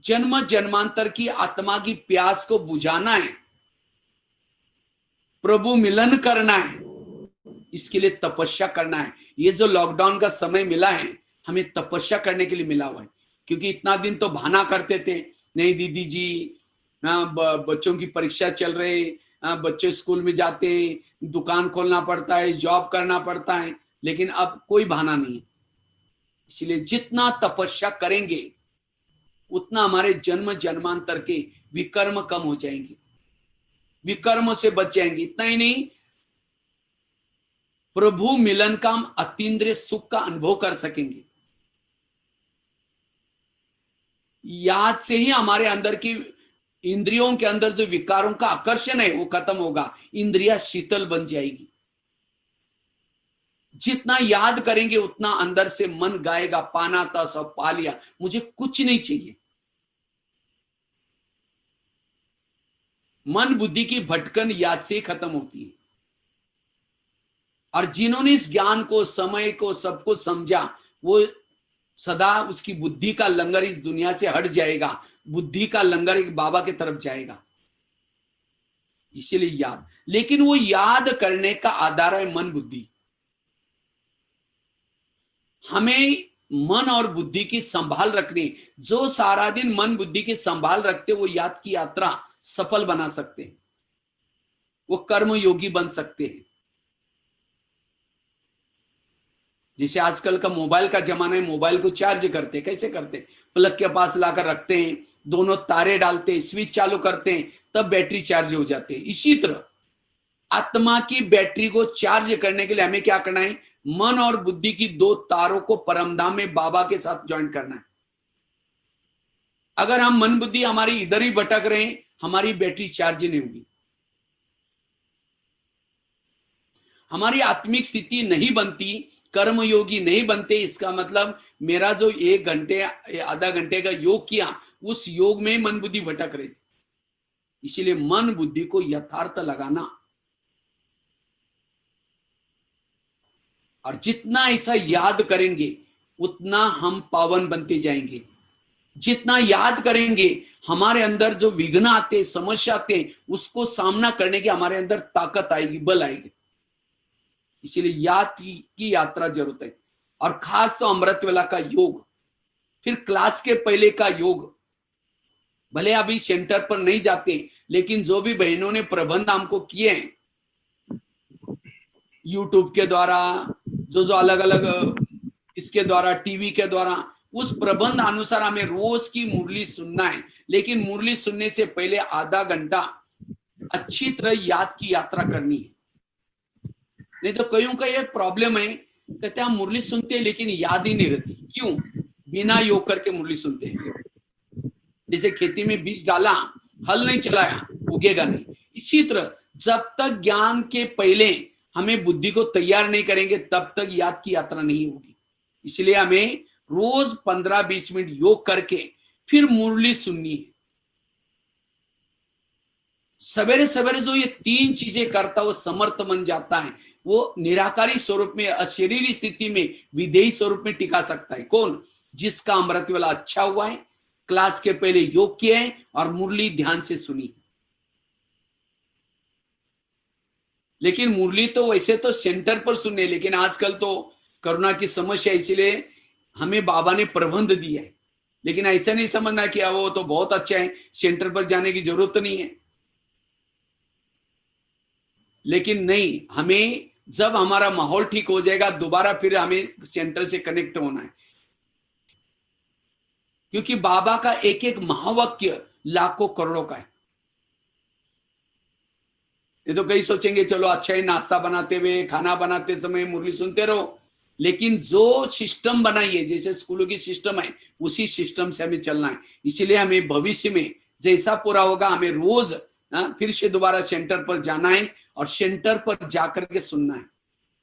Speaker 1: जन्म जन्मांतर की आत्मा की प्यास को बुझाना है, प्रभु मिलन करना है, इसके लिए तपस्या करना है। ये जो लॉकडाउन का समय मिला है, हमें तपस्या करने के लिए मिला हुआ है। क्योंकि इतना दिन तो बहाना करते थे, नहीं दीदी जी, बच्चों की परीक्षा चल रही, बच्चे स्कूल में जाते हैं, दुकान खोलना पड़ता है, जॉब करना पड़ता है, लेकिन अब कोई बहाना नहीं। इसलिए जितना तपस्या करेंगे उतना हमारे जन्म जन्मांतर के विकर्म कम हो जाएंगे, विकर्म से बच जाएंगे। इतना ही नहीं, प्रभु मिलन का हम अतीन्द्रिय सुख का अनुभव कर सकेंगे। याद से ही हमारे अंदर की इंद्रियों के अंदर जो विकारों का आकर्षण है वो खत्म होगा, इंद्रियां शीतल बन जाएगी। जितना याद करेंगे उतना अंदर से मन गाएगा, पाना था सब पा लिया, मुझे कुछ नहीं चाहिए। मन बुद्धि की भटकन याद से खत्म होती है। और जिन्होंने इस ज्ञान को, समय को, सबको समझा, वो सदा उसकी बुद्धि का लंगर इस दुनिया से हट जाएगा, बुद्धि का लंगर एक बाबा की तरफ जाएगा। इसीलिए याद, लेकिन वो याद करने का आधार है मन बुद्धि। हमें मन और बुद्धि की संभाल रखनी। जो सारा दिन मन बुद्धि की संभाल रखते, वो याद की यात्रा सफल बना सकते हैं, वो कर्म योगी बन सकते हैं। जैसे आजकल का मोबाइल का जमाना है, मोबाइल को चार्ज करते कैसे करते, प्लग के पास लाकर रखते हैं, दोनों तारे डालते हैं, स्विच चालू करते हैं, तब बैटरी चार्ज हो जाती है। इसी तरह आत्मा की बैटरी को चार्ज करने के लिए हमें क्या करना है, मन और बुद्धि की दो तारों को परमधाम में बाबा के साथ ज्वाइन करना है। अगर हम मन बुद्धि हमारी इधर ही भटक रहे हैं, हमारी बैटरी चार्ज नहीं होगी, हमारी आत्मिक स्थिति नहीं बनती, कर्म योगी नहीं बनते। इसका मतलब मेरा जो 1 घंटे आधा घंटे का योग किया, उस योग में मन बुद्धि भटक रही थी। इसीलिए मन बुद्धि को यथार्थ लगाना, और जितना ऐसा याद करेंगे उतना हम पावन बनते जाएंगे। जितना याद करेंगे, हमारे अंदर जो विघ्न आते, समस्या आते, उसको सामना करने की हमारे अंदर ताकत आएगी, बल आएगी। इसीलिए याद की यात्रा जरूरत है। और खास तो अमृत वेला का योग, फिर क्लास के पहले का योग। भले अभी सेंटर पर नहीं जाते, लेकिन जो भी बहनों ने प्रबंध हमको किए हैं यूट्यूब के द्वारा, जो अलग अलग इसके द्वारा, टीवी के द्वारा, उस प्रबंध अनुसार हमें रोज की मुरली सुनना है। लेकिन मुरली सुनने से पहले आधा घंटा अच्छी तरह याद की यात्रा करनी है। नहीं तो कईयों का ये प्रॉब्लम है, कहते हैं हम मुरली सुनते हैं लेकिन याद ही नहीं रहती। क्यों? बिना योग करके मुरली सुनते हैं। जैसे खेती में बीज डाला, हल नहीं चलाया, उगेगा नहीं। इसी तरह जब तक ज्ञान के पहले हमें बुद्धि को तैयार नहीं करेंगे, तब तक याद की यात्रा नहीं होगी। इसलिए हमें रोज 15-20 मिनट योग करके फिर मुरली सुननी है। सवेरे सवेरे जो ये 3 चीजें करता, वो समर्थ बन जाता है। वो निराकारी स्वरूप में, अशरीरी स्थिति में, विधेयी स्वरूप में टिका सकता है। कौन? जिसका अमृत वेला अच्छा हुआ है, क्लास के पहले योग किए हैं और मुरली ध्यान से सुनी। लेकिन मुरली तो वैसे तो सेंटर पर सुनने, लेकिन आजकल तो कोरोना की समस्या, इसीलिए हमें बाबा ने प्रबंध दिया है। लेकिन ऐसा नहीं समझना कि वो तो बहुत अच्छा है, सेंटर पर जाने की जरूरत नहीं है। लेकिन नहीं, हमें जब हमारा माहौल ठीक हो जाएगा, दोबारा फिर हमें सेंटर से कनेक्ट होना है। क्योंकि बाबा का एक एक महावाक्य लाखों करोड़ों का है। ये तो कई सोचेंगे चलो अच्छा ही नाश्ता बनाते हुए, खाना बनाते समय मुरली सुनते रहो। लेकिन जो सिस्टम बनाइए, जैसे स्कूलों की सिस्टम है, उसी सिस्टम से हमें चलना है। इसलिए हमें भविष्य में जैसा पूरा होगा, हमें रोज फिर से दोबारा सेंटर पर जाना है और सेंटर पर जाकर के सुनना है।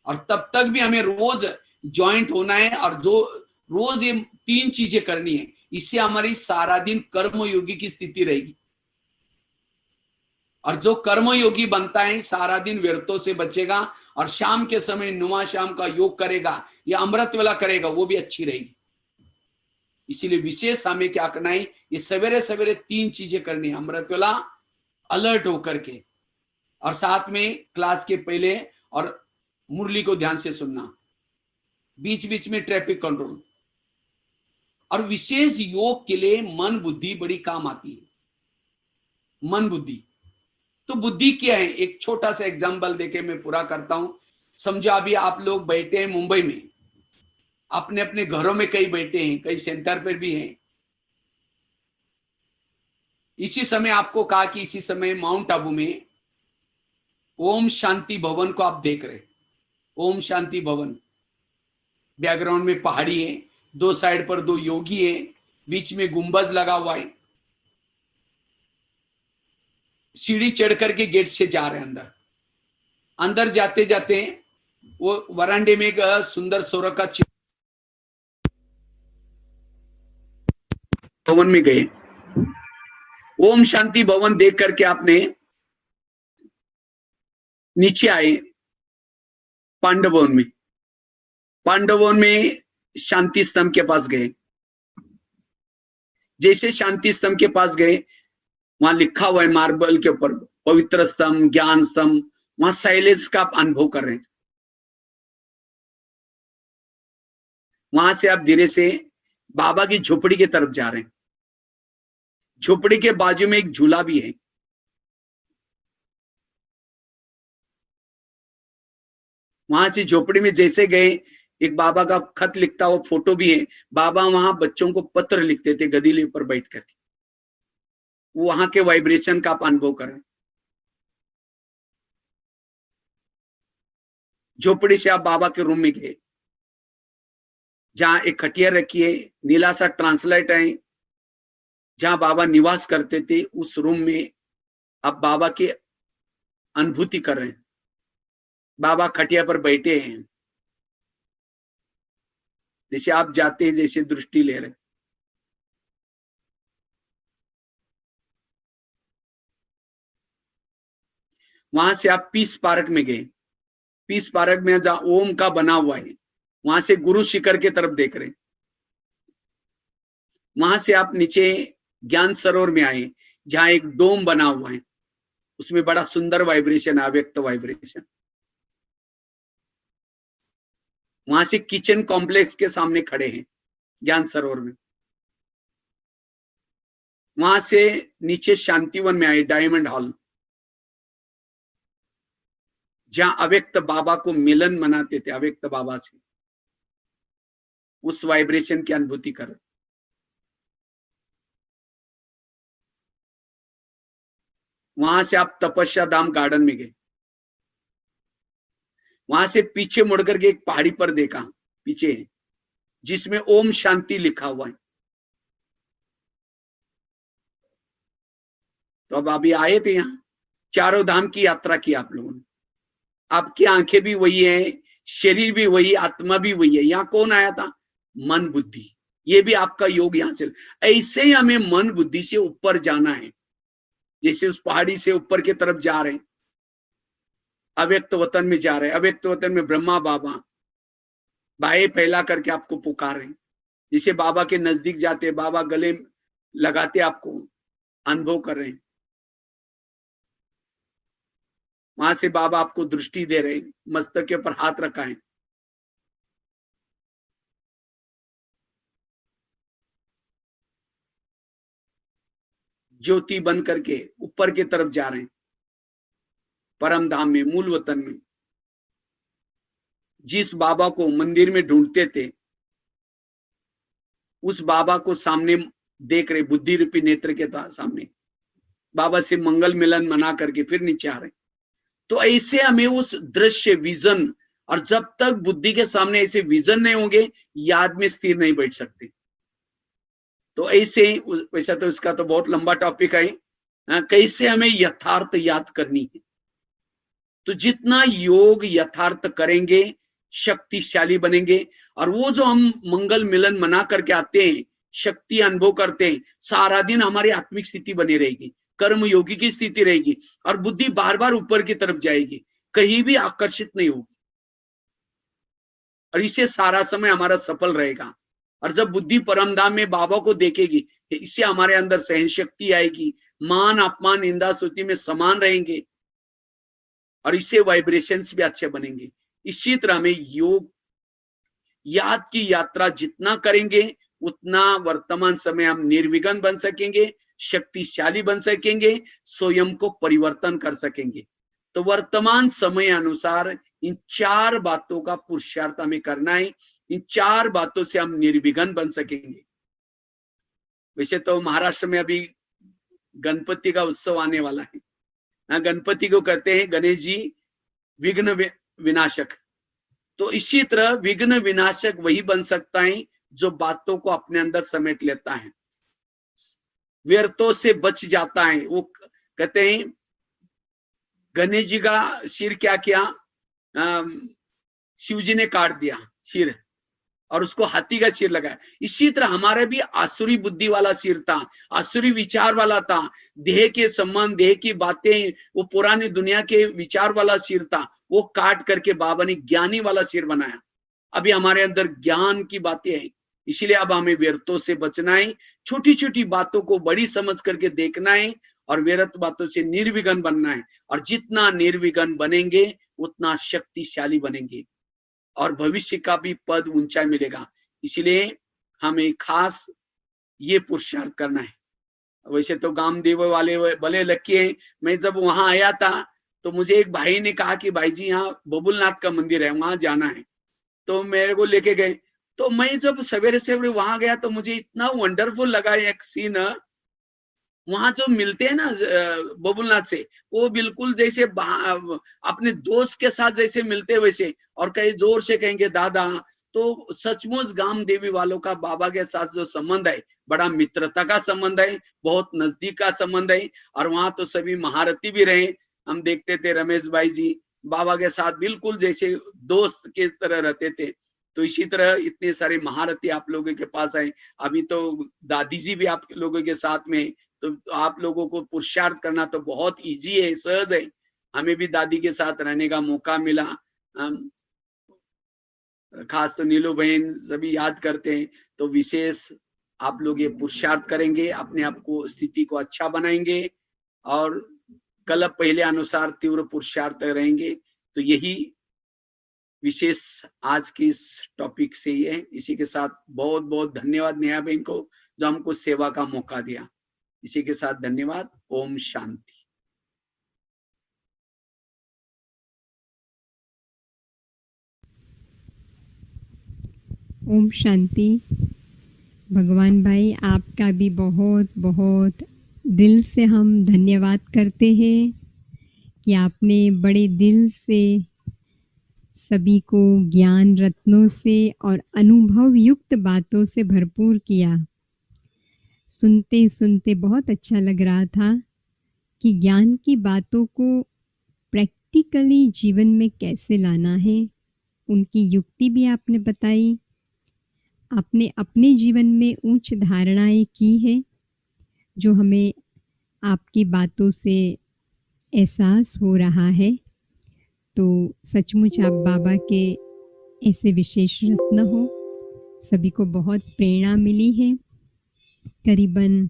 Speaker 1: और तब तक भी हमें रोज ज्वाइंट होना है, और जो रोज ये 3 चीजें करनी है। इससे हमारी सारा दिन कर्मयोगी की स्थिति रहेगी। और जो कर्मयोगी बनता है, सारा दिन व्यर्थों से बचेगा, और शाम के समय नुमा शाम का योग करेगा या अमृत वेला करेगा, वो भी अच्छी रहेगी। इसीलिए विशेष हमें क्या करना है, ये सवेरे सवेरे 3 चीजें करनी है। अमृत वेला अलर्ट होकर के, और साथ में क्लास के पहले, और मुरली को ध्यान से सुनना, बीच बीच में ट्रैफिक कंट्रोल। और विशेष योग के लिए मन बुद्धि बड़ी काम आती है। मन बुद्धि तो बुद्धि क्या है, एक छोटा सा एग्जांपल देके मैं पूरा करता हूं। समझो अभी आप लोग बैठे हैं मुंबई में, अपने अपने घरों में कई बैठे हैं, कई सेंटर पर भी हैं। इसी समय आपको कहा कि इसी समय माउंट आबू में ओम शांति भवन को आप देख रहे। ओम शांति भवन, बैकग्राउंड में पहाड़ी है, 2 साइड पर 2 योगी है, बीच में गुंबज लगा हुआ है। सीढ़ी चढ़ करके गेट से जा रहे हैं अंदर। अंदर जाते जाते वो वरांडे में एक सुंदर सौरभ का भवन में गए। ओम शांति भवन देख करके आपने नीचे आए पांडववन में। पांडववन में शांति स्तंभ के पास गए। जैसे शांति स्तंभ के पास गए, वहां लिखा हुआ है मार्बल के ऊपर, पवित्र स्तंभ, ज्ञान स्तंभ। वहां साइलेंस का आप अनुभव कर रहे थे। वहां से आप धीरे से बाबा की झोपड़ी की तरफ जा रहे हैं। झोपड़ी के बाजू में एक झूला भी है। वहां से झोपड़ी में जैसे गए, एक बाबा का खत लिखता हुआ फोटो भी है। बाबा वहां बच्चों को पत्र लिखते थे गदीले पर बैठ करके। वहां के वाइब्रेशन का आप अनुभव करें। झोपड़ी से आप बाबा के रूम में गए, जहां एक खटिया रखी है, नीला सा ट्रांसलाइट है, जहां बाबा निवास करते थे। उस रूम में आप बाबा की अनुभूति कर रहे हैं। बाबा खटिया पर बैठे हैं, जैसे आप जाते हैं, जैसे दृष्टि ले रहे हैं। वहां से आप पीस पार्क में गए। पीस पार्क में जहां ओम का बना हुआ है, वहां से गुरु शिखर की तरफ देख रहे हैं। वहां से आप नीचे ज्ञान सरोवर में आए, जहां एक डोम बना हुआ है, उसमें बड़ा सुंदर वाइब्रेशन, अव्यक्त वाइब्रेशन। वहां से किचन कॉम्प्लेक्स के सामने खड़े हैं ज्ञान सरोवर में। वहां से नीचे शांतिवन में आए, डायमंड हॉल, जहां अव्यक्त बाबा को मिलन मनाते थे अव्यक्त बाबा से। उस वाइब्रेशन की अनुभूति कर। वहां से आप तपस्या धाम गार्डन में गए। वहां से पीछे मुड़ करके एक पहाड़ी पर देखा, पीछे, जिसमें ओम शांति लिखा हुआ है। तो अब अभी आए थे यहाँ, चारों धाम की यात्रा की आप लोगों ने। आपकी आंखें भी वही है, शरीर भी वही, आत्मा भी वही है। यहाँ कौन आया था? मन बुद्धि। ये भी आपका योग यहाँ से। ऐसे ही हमें मन बुद्धि से ऊपर जाना है, जैसे उस पहाड़ी से ऊपर की तरफ जा रहे हैं, अव्यक्त वतन में जा रहे हैं। अव्यक्त वतन में ब्रह्मा बाबा बाहें फैला करके आपको पुकार रहे हैं। जिसे बाबा के नजदीक जाते, बाबा गले लगाते, आपको अनुभव कर रहे हैं। वहां से बाबा आपको दृष्टि दे रहे हैं, मस्तक के ऊपर हाथ रखा है। ज्योति बन करके ऊपर की तरफ जा रहे हैं, परम धाम में, मूल वतन में। जिस बाबा को मंदिर में ढूंढते थे, उस बाबा को सामने देख रहे, बुद्धि रूपी नेत्र के सामने। बाबा से मंगल मिलन मना करके फिर नीचे आ रहे। तो ऐसे हमें उस दृश्य, विजन, और जब तक बुद्धि के सामने ऐसे विजन नहीं होंगे, याद में स्थिर नहीं बैठ सकते। तो ऐसे, वैसा तो इसका तो बहुत लंबा टॉपिक है, कैसे हमें यथार्थ याद करनी है। तो जितना योग यथार्थ करेंगे, शक्तिशाली बनेंगे। और वो जो हम मंगल मिलन मना करके आते हैं, शक्ति अनुभव करते हैं, सारा दिन हमारी आत्मिक स्थिति बनी रहेगी, कर्म योगी की स्थिति रहेगी, और बुद्धि बार बार ऊपर की तरफ जाएगी, कहीं भी आकर्षित नहीं होगी। और इससे सारा समय हमारा सफल रहेगा। और जब बुद्धि परमधाम में बाबा को देखेगी, इससे हमारे अंदर सहन शक्ति आएगी, मान अपमान निंदा स्तुति में समान रहेंगे, और इससे वाइब्रेशंस भी अच्छे बनेंगे। इसी तरह में योग याद की यात्रा जितना करेंगे, उतना वर्तमान समय हम निर्विघ्न बन सकेंगे, शक्तिशाली बन सकेंगे, स्वयं को परिवर्तन कर सकेंगे। तो वर्तमान समय अनुसार इन 4 बातों का पुरुषार्थ हमें करना है। इन 4 बातों से हम निर्विघ्न बन सकेंगे। वैसे तो महाराष्ट्र में अभी गणपति का उत्सव आने वाला है। गणपति को कहते हैं गणेश जी विघ्न विनाशक। तो इसी तरह विघ्न विनाशक वही बन सकता है जो बातों को अपने अंदर समेट लेता है, व्यर्थों से बच जाता है। वो कहते हैं गणेश जी का सिर क्या किया, शिव जी ने काट दिया सिर, और उसको हाथी का सिर लगाया। इसी तरह हमारा भी आसुरी बुद्धि वाला सिर था, आसुरी विचार वाला था, देह के संबंध, देह की बातें, वो पुरानी दुनिया के विचार वाला सिर था। वो काट करके बाबा ने ज्ञानी वाला सिर बनाया। अभी हमारे अंदर ज्ञान की बातें हैं, इसीलिए अब हमें व्यर्थों से बचना है, छोटी छोटी बातों को बड़ी समझ करके देखना है, और व्यर्थ बातों से निर्विघ्न बनना है। और जितना निर्विघ्न बनेंगे, उतना शक्तिशाली बनेंगे, और भविष्य का भी पद ऊंचा मिलेगा। इसलिए हमें खास ये पुरुषार्थ करना है। वैसे तो गामदेव वाले भले लकी है। मैं जब वहां आया था तो मुझे एक भाई ने कहा कि भाई जी यहाँ बबुलनाथ का मंदिर है, वहां जाना है, तो मेरे को लेके गए। तो मैं जब सवेरे सवेरे वहां गया तो मुझे इतना वंडरफुल लगा एक सीन। वहां जो मिलते हैं ना बबुलनाथ से, वो बिल्कुल जैसे अपने दोस्त के साथ जैसे मिलते वैसे, और कहीं जोर से कहेंगे दादा। तो सचमुच गाम देवी वालों का बाबा के साथ जो संबंध है, बड़ा मित्रता का संबंध है, बहुत नजदीक का संबंध है। और वहां तो सभी महारथी भी रहे, हम देखते थे रमेश भाई जी बाबा के साथ बिल्कुल जैसे दोस्त के तरह रहते थे। तो इसी तरह इतने सारे महारथी आप लोगों के पास है। अभी तो दादी जी भी आप लोगों के साथ में, तो आप लोगों को पुरुषार्थ करना तो बहुत इजी है, सहज है। हमें भी दादी के साथ रहने का मौका मिला। खास तो नीलू बहन सभी याद करते हैं। तो विशेष आप लोग ये पुरुषार्थ करेंगे, अपने आप को स्थिति को अच्छा बनाएंगे और कल पहले अनुसार तीव्र पुरुषार्थ रहेंगे। तो यही विशेष आज की इस टॉपिक से ही है। इसी के साथ बहुत बहुत धन्यवाद नेहा बहन को जो हमको सेवा का मौका दिया। इसी के साथ धन्यवाद। ओम शांति।
Speaker 2: ओम शांति। भगवान भाई आपका भी बहुत बहुत दिल से हम धन्यवाद करते हैं कि आपने बड़े दिल से सभी को ज्ञान रत्नों से और अनुभव युक्त बातों से भरपूर किया। सुनते सुनते बहुत अच्छा लग रहा था कि ज्ञान की बातों को प्रैक्टिकली जीवन में कैसे लाना है। उनकी युक्ति भी आपने बताई। आपने अपने जीवन में उच्च धारणाएं की है जो हमें आपकी बातों से एहसास हो रहा है। तो सचमुच आप बाबा के ऐसे विशेष रत्न हो। सभी को बहुत प्रेरणा मिली है। करीबन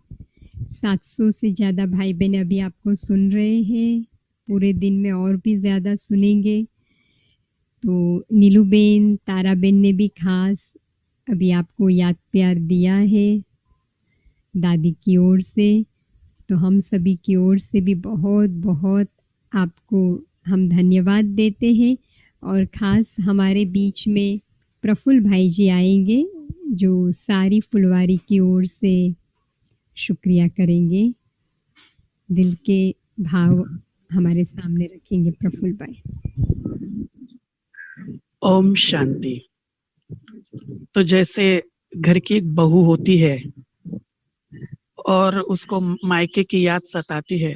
Speaker 2: 700 से ज़्यादा भाई बहन अभी आपको सुन रहे हैं। पूरे दिन में और भी ज़्यादा सुनेंगे। तो नीलू बेन, तारा बेन ने भी खास अभी आपको याद प्यार दिया है दादी की ओर से। तो हम सभी की ओर से भी बहुत बहुत आपको हम धन्यवाद देते हैं। और ख़ास हमारे बीच में प्रफुल्ल भाई जी आएंगे जो सारी फुलवारी की ओर से शुक्रिया करेंगे। दिल के भाव हमारे सामने रखेंगे प्रफुल्ल भाई।
Speaker 3: ओम शांति। तो जैसे घर की एक बहू होती है और उसको मायके की याद सताती है,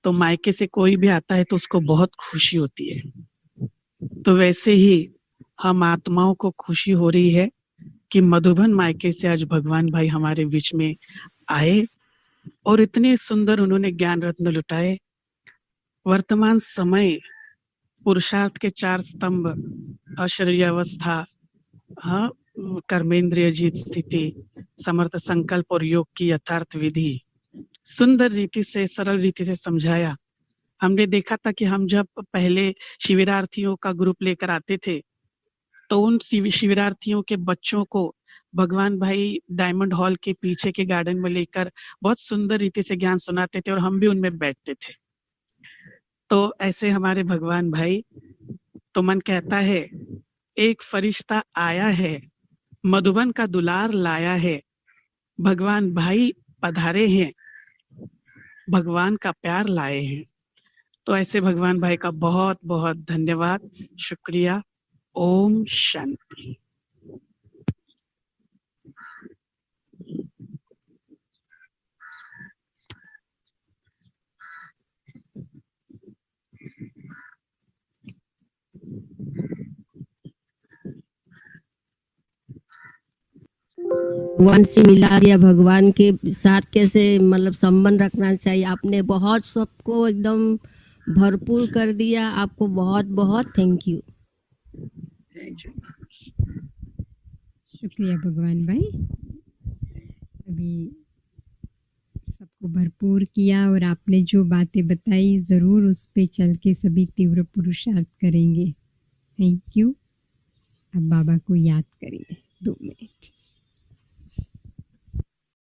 Speaker 3: तो मायके से कोई भी आता है तो उसको बहुत खुशी होती है। तो वैसे ही हम आत्माओं को खुशी हो रही है कि मधुबन मायके से आज भगवान भाई हमारे बीच में आए और इतने सुंदर उन्होंने ज्ञान रत्न लुटाए। वर्तमान समय पुरुषार्थ के 4 स्तंभ, अशरीरी अवस्था, हाँ, कर्मेंद्रिय जीत स्थिति, समर्थ संकल्प और योग की यथार्थ विधि सुंदर रीति से, सरल रीति से समझाया। हमने देखा था कि हम जब पहले शिविरार्थियों का ग्रुप लेकर आते थे तो उन शिविरार्थियों के बच्चों को भगवान भाई डायमंड हॉल के पीछे के गार्डन में लेकर बहुत सुंदर रीति से ज्ञान सुनाते थे और हम भी उनमें बैठते थे। तो ऐसे हमारे भगवान भाई, तो मन कहता है एक फरिश्ता आया है, मधुबन का दुलार लाया है, भगवान भाई पधारे हैं, भगवान का प्यार लाए हैं। तो ऐसे भगवान भाई का बहुत बहुत धन्यवाद, शुक्रिया। ओम शांति।
Speaker 4: भगवान से मिला दिया, भगवान के साथ कैसे मतलब संबंध रखना चाहिए। आपने बहुत सबको एकदम भरपूर कर दिया। आपको बहुत बहुत थैंक यू।
Speaker 2: शुक्रिया भगवान भाई। अभी सबको भरपूर किया और आपने जो बातें बताई ज़रूर उस पे चल के सभी तीव्र पुरुषार्थ करेंगे। Thank you. अब बाबा को याद करिए। 2 मिनट।